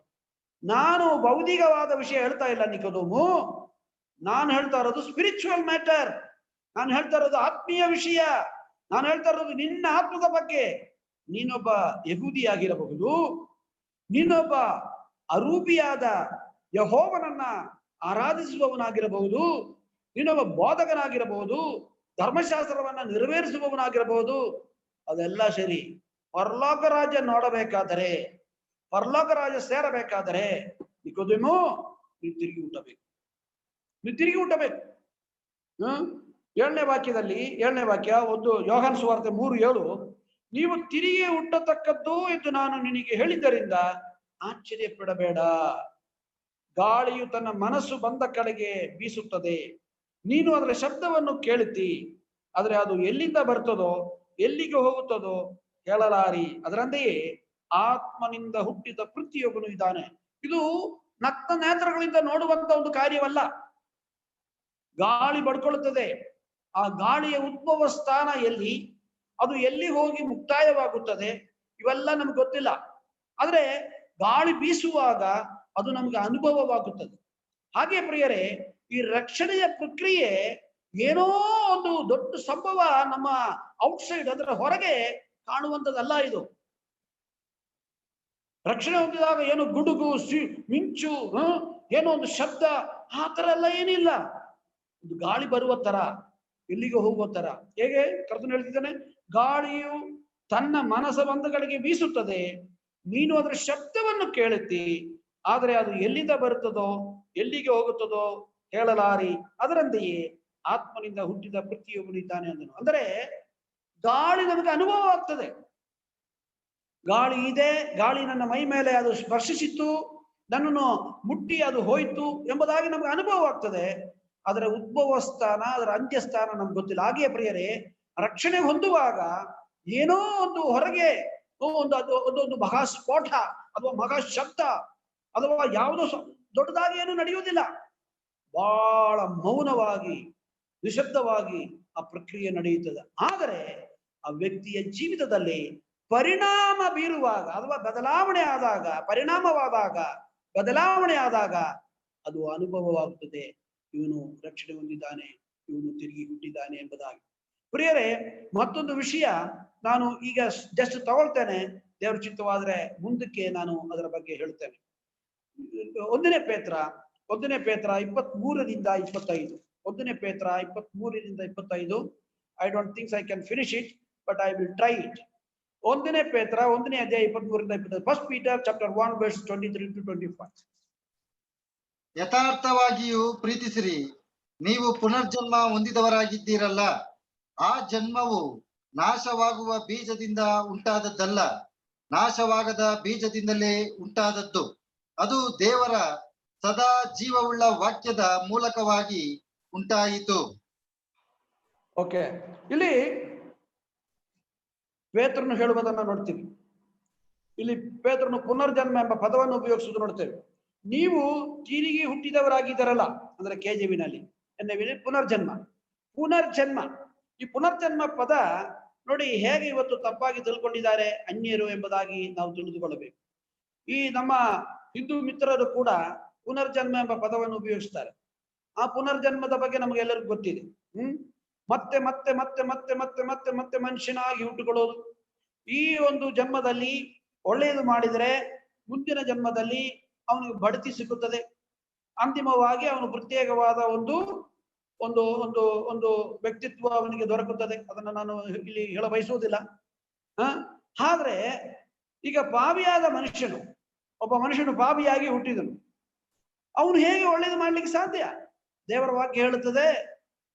ನಾನು ಭೌತಿಕವಾದ ವಿಷಯ ಹೇಳ್ತಾ ಇಲ್ಲ ನಿಕೋದೇಮು, ನಾನು ಹೇಳ್ತಾ ಇರೋದು ಸ್ಪಿರಿಚುವಲ್ ಮ್ಯಾಟರ್. ನಾನು ಹೇಳ್ತಾ ಇರೋದು ಆತ್ಮೀಯ ವಿಷಯ. ನಾನು ಹೇಳ್ತಾ ಇರೋದು ನಿನ್ನ ಆತ್ಮದ ಬಗ್ಗೆ. ನೀನೊಬ್ಬ ಯಹೂದಿ ಆಗಿರಬಹುದು, ನೀನೊಬ್ಬ ಅರೂಪಿಯಾದ ಯೆಹೋವನನ್ನ ಆರಾಧಿಸುವವನಾಗಿರಬಹುದು, ನೀನೊಬ್ಬ ಬೋಧಕನಾಗಿರಬಹುದು, ಧರ್ಮಶಾಸ್ತ್ರವನ್ನ ನೆರವೇರಿಸುವವನಾಗಿರಬಹುದು. ಅದೆಲ್ಲ ಸರಿ. ಪರಲೋಕ ರಾಜ್ಯ ನೋಡಬೇಕಾದರೆ, ಪರಲೋಕ ರಾಜ್ಯ ಸೇರಬೇಕಾದರೆ ನಿಕೋದೇಮು ನೀನು ತಿರುಗಿ ಹುಟ್ಟಬೇಕು. ನೀವು ತಿರುಗಿ ಹುಟ್ಟಬೇಕು. 7ನೇ ವಾಕ್ಯದಲ್ಲಿ 7ನೇ ವಾಕ್ಯ ಒಂದು ಯೋಹಾನ ಸುವಾರ್ತೆ 3:7, ನೀವು ತಿರುಗಿ ಹುಟ್ಟತಕ್ಕದ್ದು ಎಂದು ನಾನು ನಿನಗೆ ಹೇಳಿದ್ದರಿಂದ ಆಶ್ಚರ್ಯಪಡಬೇಡ. ಗಾಳಿಯು ತನ್ನ ಮನಸ್ಸು ಬಂದ ಕಡೆಗೆ ಬೀಸುತ್ತದೆ, ನೀನು ಅದರ ಶಬ್ದವನ್ನು ಕೇಳುತ್ತಿ, ಆದ್ರೆ ಅದು ಎಲ್ಲಿಂದ ಬರ್ತದೋ ಎಲ್ಲಿಗೆ ಹೋಗುತ್ತದೋ ಹೇಳಲಾರಿ. ಅದರಂತೆಯೇ ಆತ್ಮನಿಂದ ಹುಟ್ಟಿದ ಪ್ರತಿಯೊಬ್ಬನು ಇದ್ದಾನೆ. ಇದು ನಗ್ನ ನೇತ್ರಗಳಿಂದ ನೋಡುವಂತ ಒಂದು ಕಾರ್ಯವಲ್ಲ. ಗಾಳಿ ಬಡ್ಕೊಳ್ಳುತ್ತದೆ, ಆ ಗಾಳಿಯ ಉದ್ಭವ ಸ್ಥಾನ ಎಲ್ಲಿ, ಅದು ಎಲ್ಲಿ ಹೋಗಿ ಮುಕ್ತಾಯವಾಗುತ್ತದೆ, ಇವೆಲ್ಲ ನಮ್ಗೆ ಗೊತ್ತಿಲ್ಲ. ಆದ್ರೆ ಗಾಳಿ ಬೀಸುವಾಗ ಅದು ನಮ್ಗೆ ಅನುಭವವಾಗುತ್ತದೆ. ಹಾಗೆ ಪ್ರಿಯರೇ, ಈ ರಕ್ಷಣೆಯ ಪ್ರಕ್ರಿಯೆ ಏನೋ ಒಂದು ದೊಡ್ಡ ಸಂಭವ ನಮ್ಮ ಔಟ್ಸೈಡ್, ಅದರ ಹೊರಗೆ ಕಾಣುವಂಥದ್ದಲ್ಲ. ಇದು ರಕ್ಷಣೆ ಹೊಂದಿದಾಗ ಏನು ಗುಡುಗು, ಮಿಂಚು, ಏನೋ ಒಂದು ಶಬ್ದ, ಆ ತರ ಎಲ್ಲ ಏನಿಲ್ಲ. ಇದು ಗಾಳಿ ಬರುವ ತರ, ಎಲ್ಲಿಗೆ ಹೋಗುವ ತರ. ಹೇಗೆ ಕರ್ತನು ಹೇಳ್ತಿದ್ದಾನೆ, ಗಾಳಿಯು ತನ್ನ ಮನಸ್ಸ ಬಂದ ಕಡೆಗೆ ಬೀಸುತ್ತದೆ, ನೀನು ಅದರ ಶಬ್ದವನ್ನು ಕೇಳುತ್ತಿ, ಆದ್ರೆ ಅದು ಎಲ್ಲಿಂದ ಬರುತ್ತದೋ ಎಲ್ಲಿಗೆ ಹೋಗುತ್ತದೋ ಹೇಳಲಾರಿ. ಅದರಂತೆಯೇ ಆತ್ಮನಿಂದ ಹುಟ್ಟಿದ ಪ್ರತಿಯೊಬ್ಬನು ಇದ್ದಾನೆ ಅಂದನು. ಅಂದರೆ ಗಾಳಿ ನಮಗೆ ಅನುಭವ ಆಗ್ತದೆ. ಗಾಳಿ ಇದೆ, ಗಾಳಿ ನನ್ನ ಮೈ ಮೇಲೆ ಅದು ಸ್ಪರ್ಶಿಸಿತ್ತು, ನನ್ನನ್ನು ಮುಟ್ಟಿ ಅದು ಹೋಯ್ತು ಎಂಬುದಾಗಿ ನಮ್ಗೆ ಅನುಭವ ಆಗ್ತದೆ. ಅದರ ಉದ್ಭವ ಸ್ಥಾನ, ಅದರ ಅಂತ್ಯಸ್ಥಾನ ನಮ್ಗೆ ಗೊತ್ತಿಲ್ಲ. ಹಾಗೆಯೇ ಪ್ರಿಯರೇ, ರಕ್ಷಣೆ ಹೊಂದುವಾಗ ಏನೋ ಒಂದು ಹೊರಗೆ ಒಂದು ಮಹಾ ಸ್ಫೋಟ ಅಥವಾ ಮಹಾ ಶಬ್ದ ಅಥವಾ ಯಾವುದೋ ದೊಡ್ಡದಾಗಿ ಏನು ನಡೆಯುವುದಿಲ್ಲ. ಬಹಳ ಮೌನವಾಗಿ, ನಿಶಬ್ದವಾಗಿ ಆ ಪ್ರಕ್ರಿಯೆ ನಡೆಯುತ್ತದೆ. ಆದರೆ ಆ ವ್ಯಕ್ತಿಯ ಜೀವಿತದಲ್ಲಿ ಪರಿಣಾಮ ಬೀರುವಾಗ ಅಥವಾ ಬದಲಾವಣೆ ಆದಾಗ ಅದು ಅನುಭವವಾಗುತ್ತದೆ. ಇವನು ರಕ್ಷಣೆ ಹೊಂದಿದ್ದಾನೆ, ಇವನು ತಿರುಗಿ ಹುಟ್ಟಿದ್ದಾನೆ ಎಂಬುದಾಗಿ. ಪ್ರಿಯರೇ, ಮತ್ತೊಂದು ವಿಷಯ ನಾನು ಈಗ ಜಸ್ಟ್ ತಗೊಳ್ತೇನೆ, ದೇವರ ಚಿತ್ತವಾದ್ರೆ ಮುಂದಕ್ಕೆ ನಾನು ಅದರ ಬಗ್ಗೆ ಹೇಳ್ತೇನೆ. 1ನೇ ಪೇತ್ರ 23ರಿಂದ 25. 1ನೇ ಪೇತ್ರ 23ರಿಂದ 25. I don't thinks I can finish it, but I will try it. 1ನೇ ಪೇತ್ರ 1ನೇ ಅಧ್ಯಾಯ 23ರಿಂದ 25. First Peter chapter 1 verse 23 to 25. ಯಥಾರ್ಥವಾಗಿಯೂ ಪ್ರೀತಿಸಿರಿ, ನೀವು ಪುನರ್ಜನ್ಮ ಹೊಂದಿದವರಾಗಿದ್ದೀರಲ್ಲ. ಆ ಜನ್ಮವು ನಾಶವಾಗುವ ಬೀಜದಿಂದ ಉಂಟಾದದ್ದಲ್ಲ, ನಾಶವಾಗದ ಬೀಜದಿಂದಲೇ ಉಂಟಾದದ್ದು. ಅದು ದೇವರ ಸದಾ ಜೀವವುಳ್ಳ ವಾಕ್ಯದ ಮೂಲಕವಾಗಿ ಉಂಟಾಯಿತು. ಓಕೆ, ಇಲ್ಲಿ ಪೇತ್ರನು ಹೇಳುವುದನ್ನ ನೋಡ್ತೀವಿ. ಇಲ್ಲಿ ಪೇತ್ರನು ಪುನರ್ಜನ್ಮ ಎಂಬ ಪದವನ್ನು ಉಪಯೋಗಿಸುವುದು ನೋಡ್ತೇವೆ. ನೀವು ತಿರುಗಿ ಹುಟ್ಟಿದವರಾಗಿದ್ದಾರಲ್ಲ, ಅಂದ್ರೆ KJV-ನಲ್ಲಿ ಪುನರ್ಜನ್ಮ. ಈ ಪುನರ್ಜನ್ಮ ಪದ ನೋಡಿ ಹೇಗೆ ಇವತ್ತು ತಪ್ಪಾಗಿ ತಿಳ್ಕೊಂಡಿದ್ದಾರೆ ಅನ್ಯರು ಎಂಬುದಾಗಿ ನಾವು ತಿಳಿದುಕೊಳ್ಳಬೇಕು. ಈ ನಮ್ಮ ಹಿಂದೂ ಮಿತ್ರರು ಕೂಡ ಪುನರ್ಜನ್ಮ ಎಂಬ ಪದವನ್ನು ಉಪಯೋಗಿಸ್ತಾರೆ. ಆ ಪುನರ್ಜನ್ಮದ ಬಗ್ಗೆ ನಮಗೆಲ್ಲರಿಗೂ ಗೊತ್ತಿದೆ. ಮತ್ತೆ ಮತ್ತೆ ಮತ್ತೆ ಮತ್ತೆ ಮತ್ತೆ ಮತ್ತೆ ಮತ್ತೆ ಮನುಷ್ಯನಾಗಿ ಹುಟ್ಟುಕೊಳ್ಳೋದು. ಈ ಒಂದು ಜನ್ಮದಲ್ಲಿ ಒಳ್ಳೆಯದು ಮಾಡಿದರೆ ಮುಂದಿನ ಜನ್ಮದಲ್ಲಿ ಅವನಿಗೆ ಬಡ್ತಿ ಸಿಗುತ್ತದೆ. ಅಂತಿಮವಾಗಿ ಅವನು ಪ್ರತ್ಯೇಕವಾದ ಒಂದು ಒಂದು ಒಂದು ಒಂದು ವ್ಯಕ್ತಿತ್ವ ಅವನಿಗೆ ದೊರಕುತ್ತದೆ. ಅದನ್ನು ನಾನು ಇಲ್ಲಿ ಹೇಳ ಬಯಸುವುದಿಲ್ಲ. ಆದ್ರೆ ಈಗ ಪಾಪಿಯಾದ ಮನುಷ್ಯನು, ಒಬ್ಬ ಮನುಷ್ಯನು ಪಾಪಿಯಾಗಿ ಹುಟ್ಟಿದನು, ಅವನು ಹೇಗೆ ಒಳ್ಳೇದು ಮಾಡ್ಲಿಕ್ಕೆ ಸಾಧ್ಯ? ದೇವರ ವಾಕ್ಯ ಹೇಳುತ್ತದೆ,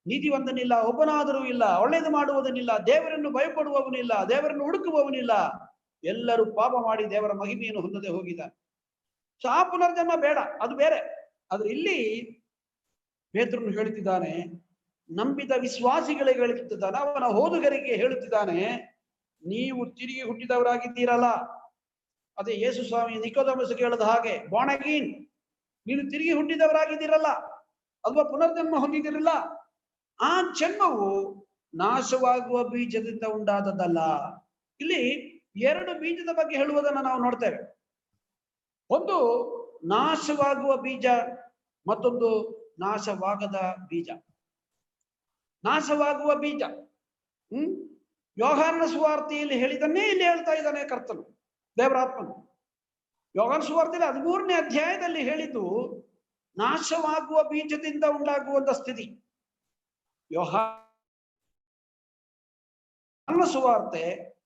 ನೀತಿವಂತನಿಲ್ಲ, ಒಬ್ಬನಾದರೂ ಇಲ್ಲ, ಒಳ್ಳೇದು ಮಾಡುವುದನ್ನಿಲ್ಲ, ದೇವರನ್ನು ಭಯಪಡುವವನಿಲ್ಲ, ದೇವರನ್ನು ಹುಡುಕುವವನಿಲ್ಲ, ಎಲ್ಲರೂ ಪಾಪ ಮಾಡಿ ದೇವರ ಮಹಿಮೆಯನ್ನು ಹೊಂದದೆ ಹೋಗಿದ್ದಾರೆ. ಸೊ ಆ ಪುನರ್ಜನ್ಮ ಬೇಡ, ಅದು ಬೇರೆ. ಆದ್ರೆ ಇಲ್ಲಿ ಪೇತ್ರನು ಹೇಳುತ್ತಿದ್ದಾನೆ, ನಂಬಿದ ವಿಶ್ವಾಸಿಗಳಿಗೆ ಹೇಳುತ್ತಿದ್ದಾನೆ, ಅವನ ಓದುಗರಿಗೆ ಹೇಳುತ್ತಿದ್ದಾನೆ, ನೀವು ತಿರುಗಿ ಹುಟ್ಟಿದವರಾಗಿದ್ದೀರಲ್ಲ. ಅದೇ ಯೇಸು ಸ್ವಾಮಿ ನಿಕೋದೇಮಸ್ ಕೇಳದ ಹಾಗೆ, ಬಾರ್ನ್ ಅಗೇನ್, ನೀನು ತಿರುಗಿ ಹುಟ್ಟಿದವರಾಗಿದ್ದೀರಲ್ಲ ಅಥವಾ ಪುನರ್ಜನ್ಮ ಹೊಂದಿದಿರಲ್ಲ. ಆ ಜನ್ಮವು ನಾಶವಾಗುವ ಬೀಜದಿಂದ ಉಂಟಾದದ್ದಲ್ಲ. ಇಲ್ಲಿ 2 ಬೀಜದ ಬಗ್ಗೆ ಹೇಳುವುದನ್ನು ನಾವು ನೋಡ್ತೇವೆ. ಒಂದು ನಾಶವಾಗುವ ಬೀಜ, ಮತ್ತೊಂದು ನಾಶವಾಗದ ಬೀಜ. ನಾಶವಾಗುವ ಬೀಜ ಯೋಹಾನನ ಸುವಾರ್ತೆಯಲ್ಲಿ ಹೇಳಿದನ್ನೇ ಇಲ್ಲಿ ಹೇಳ್ತಾ ಇದ್ದಾನೆ ಕರ್ತನು, ದೇವರಾತ್ಮನು. ಯೋಹಾನ ಸುವಾರ್ತೆಯಲ್ಲಿ 13ನೇ ಅಧ್ಯಾಯದಲ್ಲಿ ಹೇಳಿದ್ದು ನಾಶವಾಗುವ ಬೀಜದಿಂದ ಉಂಟಾಗುವಂತ ಸ್ಥಿತಿ. ಯೋಹಾನನ ಸುವಾರ್ತೆ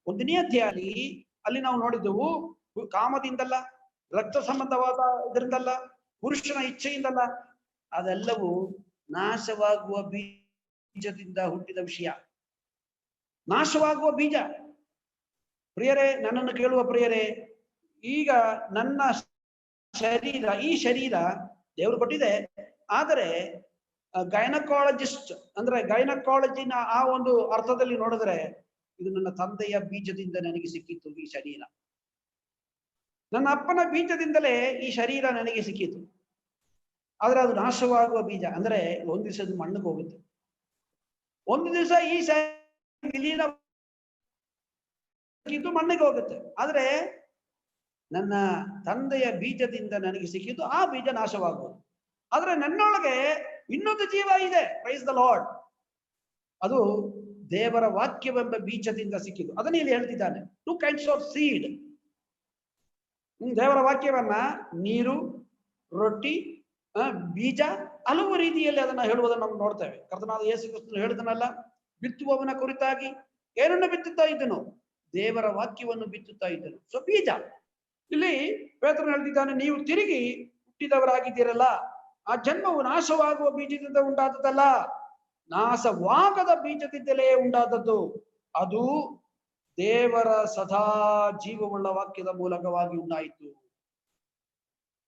1ನೇ ಅಧ್ಯಾಯದಲ್ಲಿ ಅಲ್ಲಿ ನಾವು ನೋಡಿದ್ದೆವು, ಕಾಮದಿಂದಲ್ಲ, ರಕ್ತ ಸಂಬಂಧವಾದ ಇದರಿಂದಲ್ಲ, ಪುರುಷನ ಇಚ್ಛೆಯಿಂದಲ್ಲ, ಅದೆಲ್ಲವೂ ನಾಶವಾಗುವ ಬೀಜದಿಂದ ಹುಟ್ಟಿದ ವಿಷಯ. ನಾಶವಾಗುವ ಬೀಜ. ಪ್ರಿಯರೇ, ನನ್ನನ್ನು ಕೇಳುವ ಪ್ರಿಯರೇ, ಈಗ ನನ್ನ ಶರೀರ, ಈ ಶರೀರ ದೇವರು ಕೊಟ್ಟಿದೆ. ಆದರೆ ಗೈನಕಾಲಜಿಸ್ಟ್ ಅಂದ್ರೆ ಗೈನಕಾಲಜಿನ ಆ ಒಂದು ಅರ್ಥದಲ್ಲಿ ನೋಡಿದ್ರೆ, ಇದು ನನ್ನ ತಂದೆಯ ಬೀಜದಿಂದ ನನಗೆ ಸಿಕ್ಕಿತ್ತು ಈ ಶರೀರ. ನನ್ನ ಅಪ್ಪನ ಬೀಜದಿಂದಲೇ ಈ ಶರೀರ ನನಗೆ ಸಿಕ್ಕಿತು. ಆದ್ರೆ ಅದು ನಾಶವಾಗುವ ಬೀಜ. ಅಂದ್ರೆ ಒಂದು ದಿವಸ ಅದು ಮಣ್ಣಿಗೆ ಹೋಗುತ್ತೆ. ಒಂದು ದಿವಸ ಈ ವಿಲೀನ ಮಣ್ಣಿಗೆ ಹೋಗುತ್ತೆ. ಆದ್ರೆ ನನ್ನ ತಂದೆಯ ಬೀಜದಿಂದ ನನಗೆ ಸಿಕ್ಕಿದ್ದು ಆ ಬೀಜ ನಾಶವಾಗುವುದು. ಆದ್ರೆ ನನ್ನೊಳಗೆ ಇನ್ನೊಂದು ಜೀವ ಇದೆ. Praise the lord. ಅದು ದೇವರ ವಾಕ್ಯವೆಂಬ ಬೀಜದಿಂದ ಸಿಕ್ಕಿದ್ದು. ಅದನ್ನ ಇಲ್ಲಿ ಹೇಳ್ತಿದ್ದಾನೆ. 2 kinds of seed. ದೇವರ ವಾಕ್ಯವನ್ನ ನೀರು, ರೊಟ್ಟಿ, ಬೀಜ, ಹಲವು ರೀತಿಯಲ್ಲಿ ಅದನ್ನ ಹೇಳುವುದನ್ನು ನಾವು ನೋಡ್ತೇವೆ. ಕರ್ತನಾದ ಯೇಸು ಕ್ರಿಸ್ತನು ಹೇಳಿದನಲ್ಲ, ಬಿತ್ತುವವನ ಕುರಿತಾಗಿ ಏನನ್ನು ಬಿತ್ತುತ್ತಾ ಇದ್ದನು? ದೇವರ ವಾಕ್ಯವನ್ನು ಬಿತ್ತುತ್ತಾ ಇದ್ದನು. ಸೊ ಬೀಜ. ಇಲ್ಲಿ ಪೇತ್ರನು ಹೇಳ್ತಿದ್ದಾನೆ, ನೀವು ತಿರುಗಿ ಹುಟ್ಟಿದವರಾಗಿದ್ದೀರಲ್ಲ. ಆ ಜನ್ಮವು ನಾಶವಾಗುವ ಬೀಜದಿಂದ ಉಂಟಾದದ್ದಲ್ಲ, ನಾಶವಾಗದ ಬೀಜದಿಂದಲೇ ಉಂಟಾದದ್ದು. ಅದು ದೇವರ ಸದಾ ಜೀವವುಳ್ಳ ವಾಕ್ಯದ ಮೂಲಕವಾಗಿ ಉಂಟಾಯಿತು.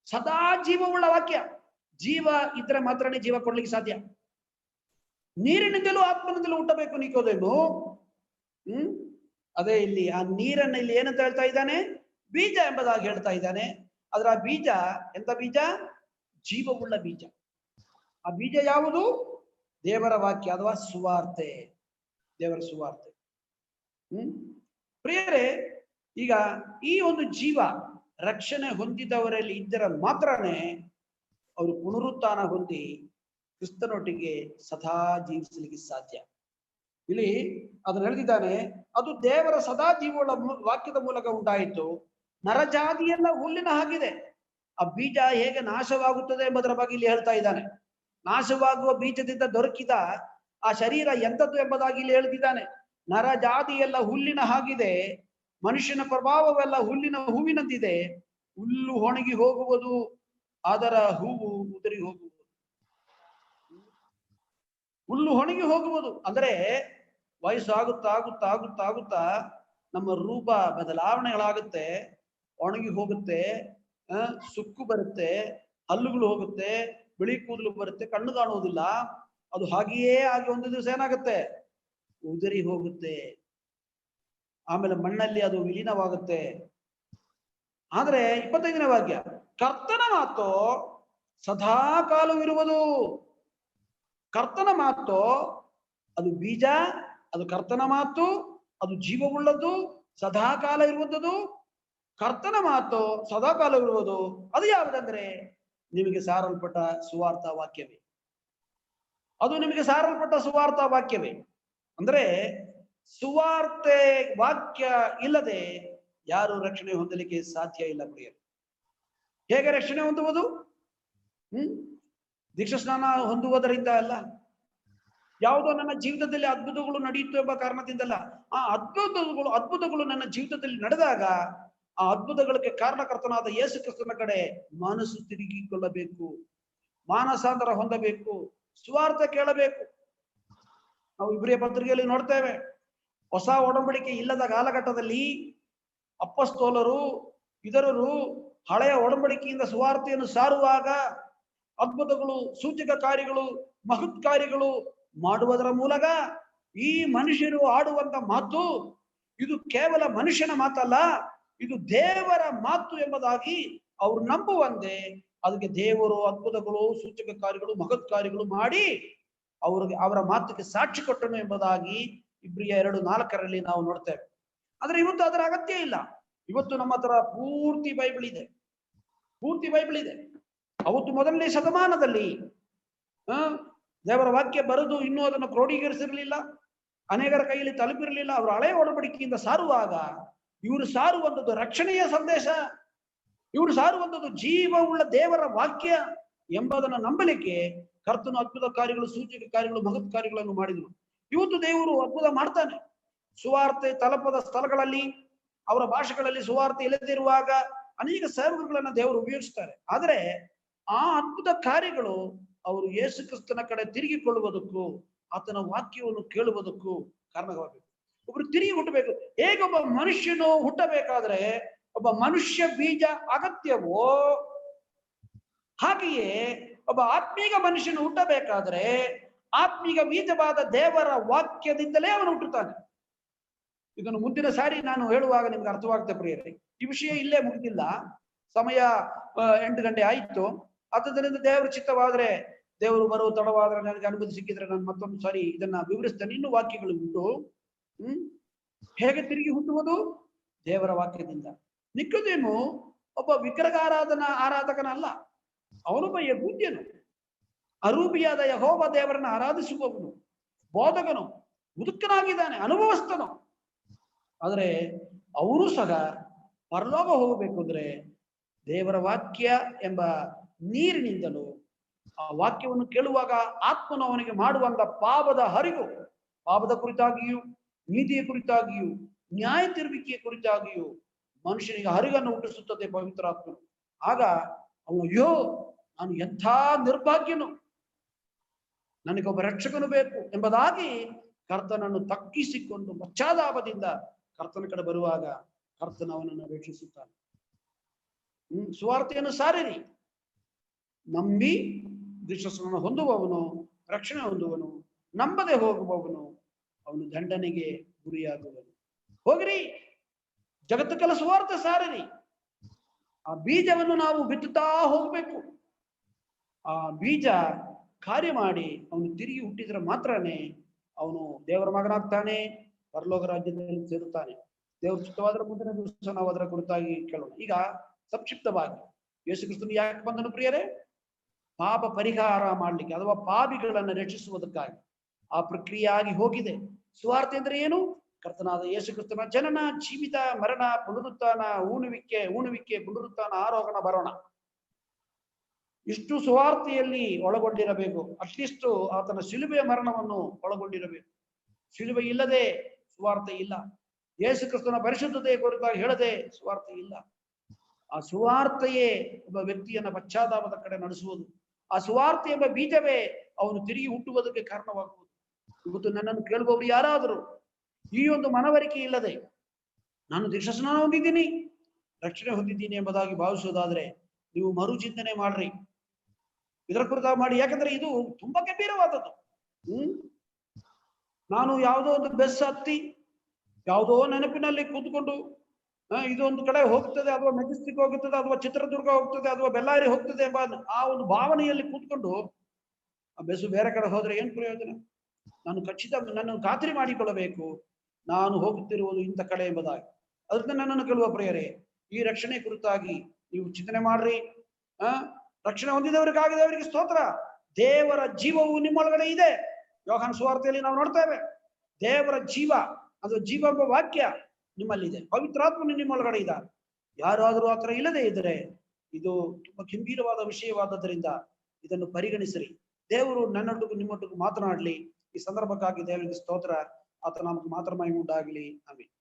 ಸದಾ ಜೀವವುಳ್ಳ ವಾಕ್ಯ. ಜೀವ ಇದ್ರೆ ಮಾತ್ರನೇ ಜೀವ ಕೊಡ್ಲಿಕ್ಕೆ ಸಾಧ್ಯ. ನೀರಿನಿಂದಲೂ ಆತ್ಮನಿಂದಲೂ ಹುಟ್ಟಬೇಕು ನಿಕೋದೇನು. ಅದೇ ಇಲ್ಲಿ ಆ ನೀರನ್ನ ಇಲ್ಲಿ ಏನಂತ ಹೇಳ್ತಾ ಇದ್ದಾನೆ? ಬೀಜ ಎಂಬುದಾಗಿ ಹೇಳ್ತಾ ಇದ್ದಾನೆ. ಆದ್ರೆ ಆ ಬೀಜ ಎಂತ ಬೀಜ? ಜೀವವುಳ್ಳ ಬೀಜ. ಆ ಬೀಜ ಯಾವುದು? ದೇವರ ವಾಕ್ಯ ಅಥವಾ ಸುವಾರ್ತೆ. ದೇವರ ಸುವಾರ್ತೆ. ಪ್ರಿಯರೇ, ಈಗ ಈ ಒಂದು ಜೀವ ರಕ್ಷಣೆ ಹೊಂದಿದವರಲ್ಲಿ ಇದ್ದರೆ ಮಾತ್ರನೇ ಅವರು ಪುನರುತ್ಥಾನ ಹೊಂದಿ ಕ್ರಿಸ್ತನೊಟ್ಟಿಗೆ ಸದಾ ಜೀವಿಸಲಿಕ್ಕೆ ಸಾಧ್ಯ. ಇಲ್ಲಿ ಅದನ್ನು ಹೇಳ್ತಿದ್ದಾನೆ, ಅದು ದೇವರ ಸದಾ ಜೀವವುಳ್ಳ ವಾಕ್ಯದ ಮೂಲಕ ಉಂಟಾಯಿತು. ನರಜಾತಿಯೆಲ್ಲ ಹುಲ್ಲಿನ ಹಾಗಿದೆ. ಆ ಬೀಜ ಹೇಗೆ ನಾಶವಾಗುತ್ತದೆ ಎಂಬುದರ ಬಗ್ಗೆ ಇಲ್ಲಿ ಹೇಳ್ತಾ ಇದ್ದಾನೆ. ನಾಶವಾಗುವ ಬೀಜದಿಂದ ದೊರಕಿದ ಆ ಶರೀರ ಎಂಥದ್ದು ಎಂಬುದಾಗಿ ಇಲ್ಲಿ ಹೇಳ್ತಿದ್ದಾನೆ. ನರಜಾತಿಯೆಲ್ಲ ಹುಲ್ಲಿನ ಹಾಗಿದೆ, ಮನುಷ್ಯನ ಪ್ರಭಾವವೆಲ್ಲ ಹುಲ್ಲಿನ ಹೂವಿನಂತಿದೆ. ಹುಲ್ಲು ಒಣಗಿ ಹೋಗುವುದು, ಅದರ ಹೂವು ಉದುರಿ ಹೋಗುವುದು. ಹುಲ್ಲು ಒಣಗಿ ಹೋಗುವುದು ಅಂದ್ರೆ ವಯಸ್ಸು ಆಗುತ್ತಾ ಆಗುತ್ತಾ ಆಗುತ್ತಾ ಆಗುತ್ತಾ ನಮ್ಮ ರೂಪ ಬದಲಾವಣೆಗಳಾಗುತ್ತೆ, ಒಣಗಿ ಹೋಗುತ್ತೆ, ಸುಕ್ಕು ಬರುತ್ತೆ, ಹಲ್ಲುಗಳು ಹೋಗುತ್ತೆ, ಬಿಳಿ ಕೂದಲು ಬರುತ್ತೆ, ಕಣ್ಣು ಕಾಣುವುದಿಲ್ಲ. ಅದು ಹಾಗೆಯೇ ಆಗಿ ಒಂದು ದಿವಸ ಏನಾಗುತ್ತೆ? ಉದುರಿ ಹೋಗುತ್ತೆ. ಆಮೇಲೆ ಮಣ್ಣಲ್ಲಿ ಅದು ವಿಲೀನವಾಗುತ್ತೆ. ಆದ್ರೆ 25ನೇ ವಾಕ್ಯ, ಕರ್ತನ ಮಾತು ಸದಾ ಕಾಲವಿರುವುದು. ಕರ್ತನ ಮಾತು ಅದು ಬೀಜ, ಅದು ಕರ್ತನ ಮಾತು, ಅದು ಜೀವವುಳ್ಳದ್ದು, ಸದಾ ಕಾಲ ಇರುವಂಥದ್ದು. ಕರ್ತನ ಮಾತು ಸದಾ ಕಾಲವಿರುವುದು. ಅದು ಯಾವುದಂದ್ರೆ ನಿಮಗೆ ಸಾರಲ್ಪಟ್ಟ ಸುವಾರ್ಥ ವಾಕ್ಯವೇ. ಅದು ನಿಮಗೆ ಸಾರಲ್ಪಟ್ಟ ಸುವಾರ್ಥ ವಾಕ್ಯವೇ. ಅಂದ್ರೆ ಸುವಾರ್ತೆ ವಾಕ್ಯ ಇಲ್ಲದೆ ಯಾರು ರಕ್ಷಣೆ ಹೊಂದಲಿಕ್ಕೆ ಸಾಧ್ಯ ಇಲ್ಲ. ಪ್ರಿಯರು, ಹೇಗೆ ರಕ್ಷಣೆ ಹೊಂದುವುದು? ದೀಕ್ಷಾ ಸ್ನಾನ ಹೊಂದುವುದರಿಂದ ಅಲ್ಲ, ಯಾವುದೋ ನನ್ನ ಜೀವಿತದಲ್ಲಿ ಅದ್ಭುತಗಳು ನಡೆಯಿತು ಎಂಬ ಕಾರಣದಿಂದಲ್ಲ. ಆ ಅದ್ಭುತಗಳು ನನ್ನ ಜೀವಿತದಲ್ಲಿ ನಡೆದಾಗ ಆ ಅದ್ಭುತಗಳಿಗೆ ಕಾರಣಕರ್ತನಾದ ಯೇಸು ಕ್ರಿಸ್ತನ ಕಡೆ ಮನಸ್ಸು ತಿರುಗಿಕೊಳ್ಳಬೇಕು, ಮಾನಸಾಂತರ ಹೊಂದಬೇಕು, ಸ್ವಾರ್ಥ ಕೇಳಬೇಕು. ನಾವು ಇಬ್ರಿಯ ಪತ್ರಿಕೆಯಲ್ಲಿ ನೋಡ್ತೇವೆ, ಹೊಸ ಒಡಂಬಡಿಕೆ ಇಲ್ಲದ ಕಾಲಘಟ್ಟದಲ್ಲಿ ಅಪೊಸ್ತಲರು ಇತರರು ಹಳೆಯ ಒಡಂಬಡಿಕೆಯಿಂದ ಸುವಾರ್ತೆಯನ್ನು ಸಾರುವಾಗ ಅದ್ಭುತಗಳು, ಸೂಚಕ ಕಾರ್ಯಗಳು, ಮಹತ್ ಕಾರ್ಯಗಳು ಮಾಡುವುದರ ಮೂಲಕ ಈ ಮನುಷ್ಯರು ಆಡುವಂತ ಮಾತು ಇದು ಕೇವಲ ಮನುಷ್ಯನ ಮಾತಲ್ಲ, ಇದು ದೇವರ ಮಾತು ಎಂಬುದಾಗಿ ಅವರು ನಂಬುವಂತೆ ಅದಕ್ಕೆ ದೇವರು ಅದ್ಭುತಗಳು, ಸೂಚಕ ಕಾರ್ಯಗಳು, ಮಹತ್ ಕಾರ್ಯಗಳು ಮಾಡಿ ಅವರ ಮಾತಿಗೆ ಸಾಕ್ಷಿ ಕೊಟ್ಟನು ಎಂಬುದಾಗಿ ಇಬ್ರಿಯ 2:4 ನಾವು ನೋಡ್ತೇವೆ. ಆದ್ರೆ ಇವತ್ತು ಅದರ ಅಗತ್ಯ ಇಲ್ಲ. ಇವತ್ತು ನಮ್ಮ ಹತ್ರ ಪೂರ್ತಿ ಬೈಬಲ್ ಇದೆ, ಪೂರ್ತಿ ಬೈಬಲ್ ಇದೆ. ಅವತ್ತು ಮೊದಲನೇ ಶತಮಾನದಲ್ಲಿ ದೇವರ ವಾಕ್ಯ ಬರೆದು ಇನ್ನೂ ಅದನ್ನು ಕ್ರೋಢೀಕರಿಸಿರ್ಲಿಲ್ಲ, ಅನೇಕರ ಕೈಯಲ್ಲಿ ತಲುಪಿರಲಿಲ್ಲ. ಅವರು ಹಳೆ ಒಡಂಬಡಿಕೆಯಿಂದ ಸಾರುವಾಗ ಇವರು ಸಾರುವಂಥದ್ದು ರಕ್ಷಣೆಯ ಸಂದೇಶ, ಇವರು ಸಾರುವಂಥದ್ದು ಜೀವವುಳ್ಳ ದೇವರ ವಾಕ್ಯ ಎಂಬುದನ್ನು ನಂಬಲಿಕ್ಕೆ ಕರ್ತನು ಅದ್ಭುತ ಕಾರ್ಯಗಳು, ಸೂಚಕ ಕಾರ್ಯಗಳು, ಮಹತ್ ಕಾರ್ಯಗಳನ್ನು ಮಾಡಿದರು. ಇವತ್ತು ದೇವರು ಅದ್ಭುತ ಮಾಡ್ತಾನೆ. ಸುವಾರ್ತೆ ತಲುಪದ ಸ್ಥಳಗಳಲ್ಲಿ ಅವರ ಭಾಷೆಗಳಲ್ಲಿ ಸುವಾರ್ತೆ ಇಲ್ಲದಿರುವಾಗ ಅನೇಕ ಸೇವಕರುಗಳನ್ನ ದೇವರು ಉಪಯೋಗಿಸ್ತಾರೆ. ಆದರೆ ಆ ಅದ್ಭುತ ಕಾರ್ಯಗಳು ಅವರು ಯೇಸು ಕ್ರಿಸ್ತನ ಕಡೆ ತಿರುಗಿಕೊಳ್ಳುವುದಕ್ಕೂ ಆತನ ವಾಕ್ಯವನ್ನು ಕೇಳುವುದಕ್ಕೂ ಕಾರಣವಾಗಬೇಕು. ಒಬ್ರು ತಿರುಗಿ ಹುಟ್ಟಬೇಕು. ಹೇಗೊಬ್ಬ ಮನುಷ್ಯನು ಹುಟ್ಟಬೇಕಾದ್ರೆ ಒಬ್ಬ ಮನುಷ್ಯ ಬೀಜ ಅಗತ್ಯವೋ, ಹಾಗೆಯೇ ಒಬ್ಬ ಆತ್ಮೀಗ ಮನುಷ್ಯನು ಹುಟ್ಟಬೇಕಾದ್ರೆ ಆತ್ಮೀಗ ಬೀಜವಾದ ದೇವರ ವಾಕ್ಯದಿಂದಲೇ ಅವನು ಹುಟ್ಟುತ್ತಾನೆ. ಇದನ್ನು ಮುಂದಿನ ಸಾರಿ ನಾನು ಹೇಳುವಾಗ ನಿಮ್ಗೆ ಅರ್ಥವಾಗುತ್ತೆ ಪ್ರಿಯರೇ. ಈ ವಿಷಯ ಇಲ್ಲೇ ಮುಗಿದಿಲ್ಲ, ಸಮಯ 8 ಗಂಟೆ ಆಯ್ತು. ಆದ್ದರಿಂದ ದೇವರ ಚಿತ್ತವಾದ್ರೆ, ದೇವರು ಬರುವ ತಡವಾದ್ರೆ, ನನಗೆ ಅನುಮತಿ ಸಿಕ್ಕಿದ್ರೆ ನಾನು ಮತ್ತೊಂದು ಸಾರಿ ಇದನ್ನ ವಿವರಿಸ್ತೇನೆ. ಇನ್ನೂ ವಾಕ್ಯಗಳು ಉಂಟು. ಹೇಗೆ ತಿರುಗಿ ಹುಟ್ಟುವುದು? ದೇವರ ವಾಕ್ಯದಿಂದ. ನಿಕೋದೇಮು ಒಬ್ಬ ಆರಾಧಕನಲ್ಲ, ಅವನೊಬ್ಬ ಯಹೂದ್ಯನು, ಅರೂಪಿಯಾದ ಯೆಹೋವ ದೇವರನ್ನು ಆರಾಧಿಸುವವನು, ಬೋಧಕನು, ಮುದುಕನಾಗಿದ್ದಾನೆ, ಅನುಭವಸ್ಥನು. ಆದರೆ ಅವನು ಸಹ ಪರಲೋಕ ಹೋಗಬೇಕು ಅಂದ್ರೆ ದೇವರ ವಾಕ್ಯ ಎಂಬ ನೀರಿನಿಂದಲೂ, ಆ ವಾಕ್ಯವನ್ನು ಕೇಳುವಾಗ ಆತ್ಮನು ಅವನಿಗೆ ಮಾಡುವಂತ ಪಾಪದ ಹರಿವು, ಪಾಪದ ಕುರಿತಾಗಿಯೂ ನೀತಿಯ ಕುರಿತಾಗಿಯೂ ನ್ಯಾಯ ತೀರ್ಪಿಕೆಯ ಕುರಿತಾಗಿಯೂ ಮನುಷ್ಯನಿಗೆ ಹರಿವನ್ನು ಹುಟ್ಟಿಸುತ್ತದೆ ಪವಿತ್ರಾತ್ಮನು. ಆಗ ಅವನು, ಅಯ್ಯೋ ನಾನು ಎಂಥ ನಿರ್ಭಾಗ್ಯನು, ನನಗೊಬ್ಬ ರಕ್ಷಕನು ಬೇಕು ಎಂಬುದಾಗಿ ಕರ್ತನನ್ನು ತಗ್ಗಿಸಿಕೊಂಡು ಪಶ್ಚಾತ್ತಾಪದಿಂದ ಕರ್ತನ ಕಡೆ ಬರುವಾಗ ಕರ್ತನ ಅವನನ್ನು ರಕ್ಷಿಸುತ್ತಾನೆ. ಸುವಾರ್ತೆಯನ್ನು ಸಾರಿರಿ. ನಂಬಿ ವಿಶ್ವಾಸವನ್ನು ಹೊಂದುವವನು ರಕ್ಷಣೆ ಹೊಂದುವನು, ನಂಬದೆ ಹೋಗುವವನು ಅವನು ದಂಡನೆಗೆ ಗುರಿಯಾಗುವನು. ಹೋಗಿರಿ, ಜಗತ್ತಕ್ಕೆಲ್ಲ ಸುವಾರ್ತೆ ಸಾರಿರಿ. ಆ ಬೀಜವನ್ನು ನಾವು ಬಿತ್ತುತ್ತಾ ಹೋಗ್ಬೇಕು. ಆ ಬೀಜ ಕಾರ್ಯ ಮಾಡಿ ಅವನು ತಿರುಗಿ ಹುಟ್ಟಿದ್ರೆ ಮಾತ್ರನೇ ಅವನು ದೇವರ ಮಗನಾಗ್ತಾನೆ, ಪರಲೋಕ ರಾಜ್ಯದಲ್ಲಿ ಸೇರುತ್ತಾನೆ. ದೇವ್ರ ಚಿತ್ತವಾದ್ರ ಮುಂದಿನ ದಿವಸ ನಾವು ಅದರ ಕುರಿತಾಗಿ ಕೇಳೋಣ. ಈಗ ಸಂಕ್ಷಿಪ್ತವಾಗಿ, ಯೇಸು ಕ್ರಿಸ್ತನು ಯಾಕೆ ಬಂದನು ಪ್ರಿಯರೇ? ಪಾಪ ಪರಿಹಾರ ಮಾಡ್ಲಿಕ್ಕೆ, ಅಥವಾ ಪಾಪಿಗಳನ್ನು ರಕ್ಷಿಸುವುದಕ್ಕಾಗಿ. ಆ ಪ್ರಕ್ರಿಯೆ ಆಗಿ ಹೋಗಿದೆ. ಸುವಾರ್ತೆ ಅಂದ್ರೆ ಏನು? ಕರ್ತನಾದ ಯೇಸು ಕ್ರಿಸ್ತನ ಜನನ, ಜೀವಿತ, ಮರಣ, ಪುನರುತ್ಥಾನ, ಉಣುವಿಕೆ, ಪುನರುತ್ಥಾನ, ಆರೋಹಣ, ಬರೋಣ, ಇಷ್ಟು ಸುವಾರ್ತೆಯಲ್ಲಿ ಒಳಗೊಂಡಿರಬೇಕು. ಅಟ್ಲೀಸ್ಟ್ ಆತನ ಶಿಲುಬೆಯ ಮರಣವನ್ನು ಒಳಗೊಂಡಿರಬೇಕು. ಶಿಲುಬೆ ಇಲ್ಲದೆ ಸುವಾರ್ತೆ ಇಲ್ಲ. ಯೇಸು ಕ್ರಿಸ್ತನ ಪರಿಶುದ್ಧತೆಯ ಕುರಿತಾಗಿ ಹೇಳದೆ ಸುವಾರ್ತೆ ಇಲ್ಲ. ಆ ಸುವಾರ್ತೆಯೇ ಒಬ್ಬ ವ್ಯಕ್ತಿಯನ್ನ ಪಶ್ಚಾತ್ತಾಪದ ಕಡೆ ನಡೆಸುವುದು. ಆ ಸುವಾರ್ತೆ ಎಂಬ ಬೀಜವೇ ಅವನು ತಿರುಗಿ ಹುಟ್ಟುವುದಕ್ಕೆ ಕಾರಣವಾಗುವುದು. ಇವತ್ತು ನನ್ನನ್ನು ಕೇಳುವವರು ಯಾರಾದರೂ ಈ ಒಂದು ಮನವರಿಕೆ ಇಲ್ಲದೆ, ನಾನು ದೀಕ್ಷಾಸ್ನಾನ ಹೊಂದಿದ್ದೀನಿ, ರಕ್ಷಣೆ ಹೊಂದಿದ್ದೀನಿ ಎಂಬುದಾಗಿ ಭಾವಿಸುವುದಾದ್ರೆ ನೀವು ಮರುಚಿಂತನೆ ಮಾಡ್ರಿ, ಇದರ ಕುರಿತಾಗಿ ಮಾಡಿ. ಯಾಕಂದ್ರೆ ಇದು ತುಂಬಾ ಗಂಭೀರವಾದದ್ದು. ನಾನು ಯಾವುದೋ ಒಂದು ಬೆಸ್ ಹತ್ತಿ ಯಾವುದೋ ನೆನಪಿನಲ್ಲಿ ಕೂತ್ಕೊಂಡು ಇದೊಂದು ಕಡೆ ಹೋಗ್ತದೆ, ಅಥವಾ ಮೆಜೆಸ್ಟಿಕ್ ಹೋಗುತ್ತದೆ, ಅಥವಾ ಚಿತ್ರದುರ್ಗ ಹೋಗ್ತದೆ, ಅಥವಾ ಬೆಳ್ಳಾರಿ ಹೋಗ್ತದೆ ಎಂಬ ಆ ಒಂದು ಭಾವನೆಯಲ್ಲಿ ಕೂತ್ಕೊಂಡು ಆ ಬೆಸ್ಸು ಬೇರೆ ಕಡೆ ಹೋದ್ರೆ ಏನ್ ಪ್ರಯೋಜನ? ನನ್ನನ್ನು ಖಾತ್ರಿ ಮಾಡಿಕೊಳ್ಳಬೇಕು, ನಾನು ಹೋಗುತ್ತಿರುವುದು ಇಂಥ ಕಡೆ ಎಂಬುದಾಗಿ. ಅದರಿಂದ ನನ್ನನ್ನು ಕೇಳುವ ಪ್ರಿಯರೇ, ಈ ರಕ್ಷಣೆ ಕುರಿತಾಗಿ ನೀವು ಚಿಂತನೆ ಮಾಡ್ರಿ. ರಕ್ಷಣೆ ಹೊಂದಿದವರಿಗಾಗಿದವರಿಗೆ ಸ್ತೋತ್ರ. ದೇವರ ಜೀವವು ನಿಮ್ಮೊಳಗಡೆ ಇದೆ. ಯೋಹಾನ ಸುವಾರ್ತೆಯಲ್ಲಿ ನಾವು ನೋಡ್ತೇವೆ, ದೇವರ ಜೀವ, ಅದು ಜೀವ ಎಂಬ ವಾಕ್ಯ ನಿಮ್ಮಲ್ಲಿದೆ. ಪವಿತ್ರಾತ್ಮನು ನಿಮ್ಮೊಳಗಡೆ ಇದ್ದಾರೆ. ಯಾರಾದರೂ ಆತರ ಇಲ್ಲದೆ ಇದ್ರೆ ಇದು ತುಂಬಾ ಗಂಭೀರವಾದ ವಿಷಯವಾದದ್ದರಿಂದ ಇದನ್ನು ಪರಿಗಣಿಸಿರಿ. ದೇವರು ನನ್ನೊಟ್ಟಿಗೂ ನಿಮ್ಮೊಟ್ಟಿಗೂ ಮಾತನಾಡ್ಲಿ. ಈ ಸಂದರ್ಭಕ್ಕಾಗಿ ದೇವರಿಗೆ ಸ್ತೋತ್ರ. ಆತ ನಮಗೆ ಮಾತ್ರ ಮಹಿಮೆ ಉಂಟಾಗಲಿ. ಆಮೆನ್.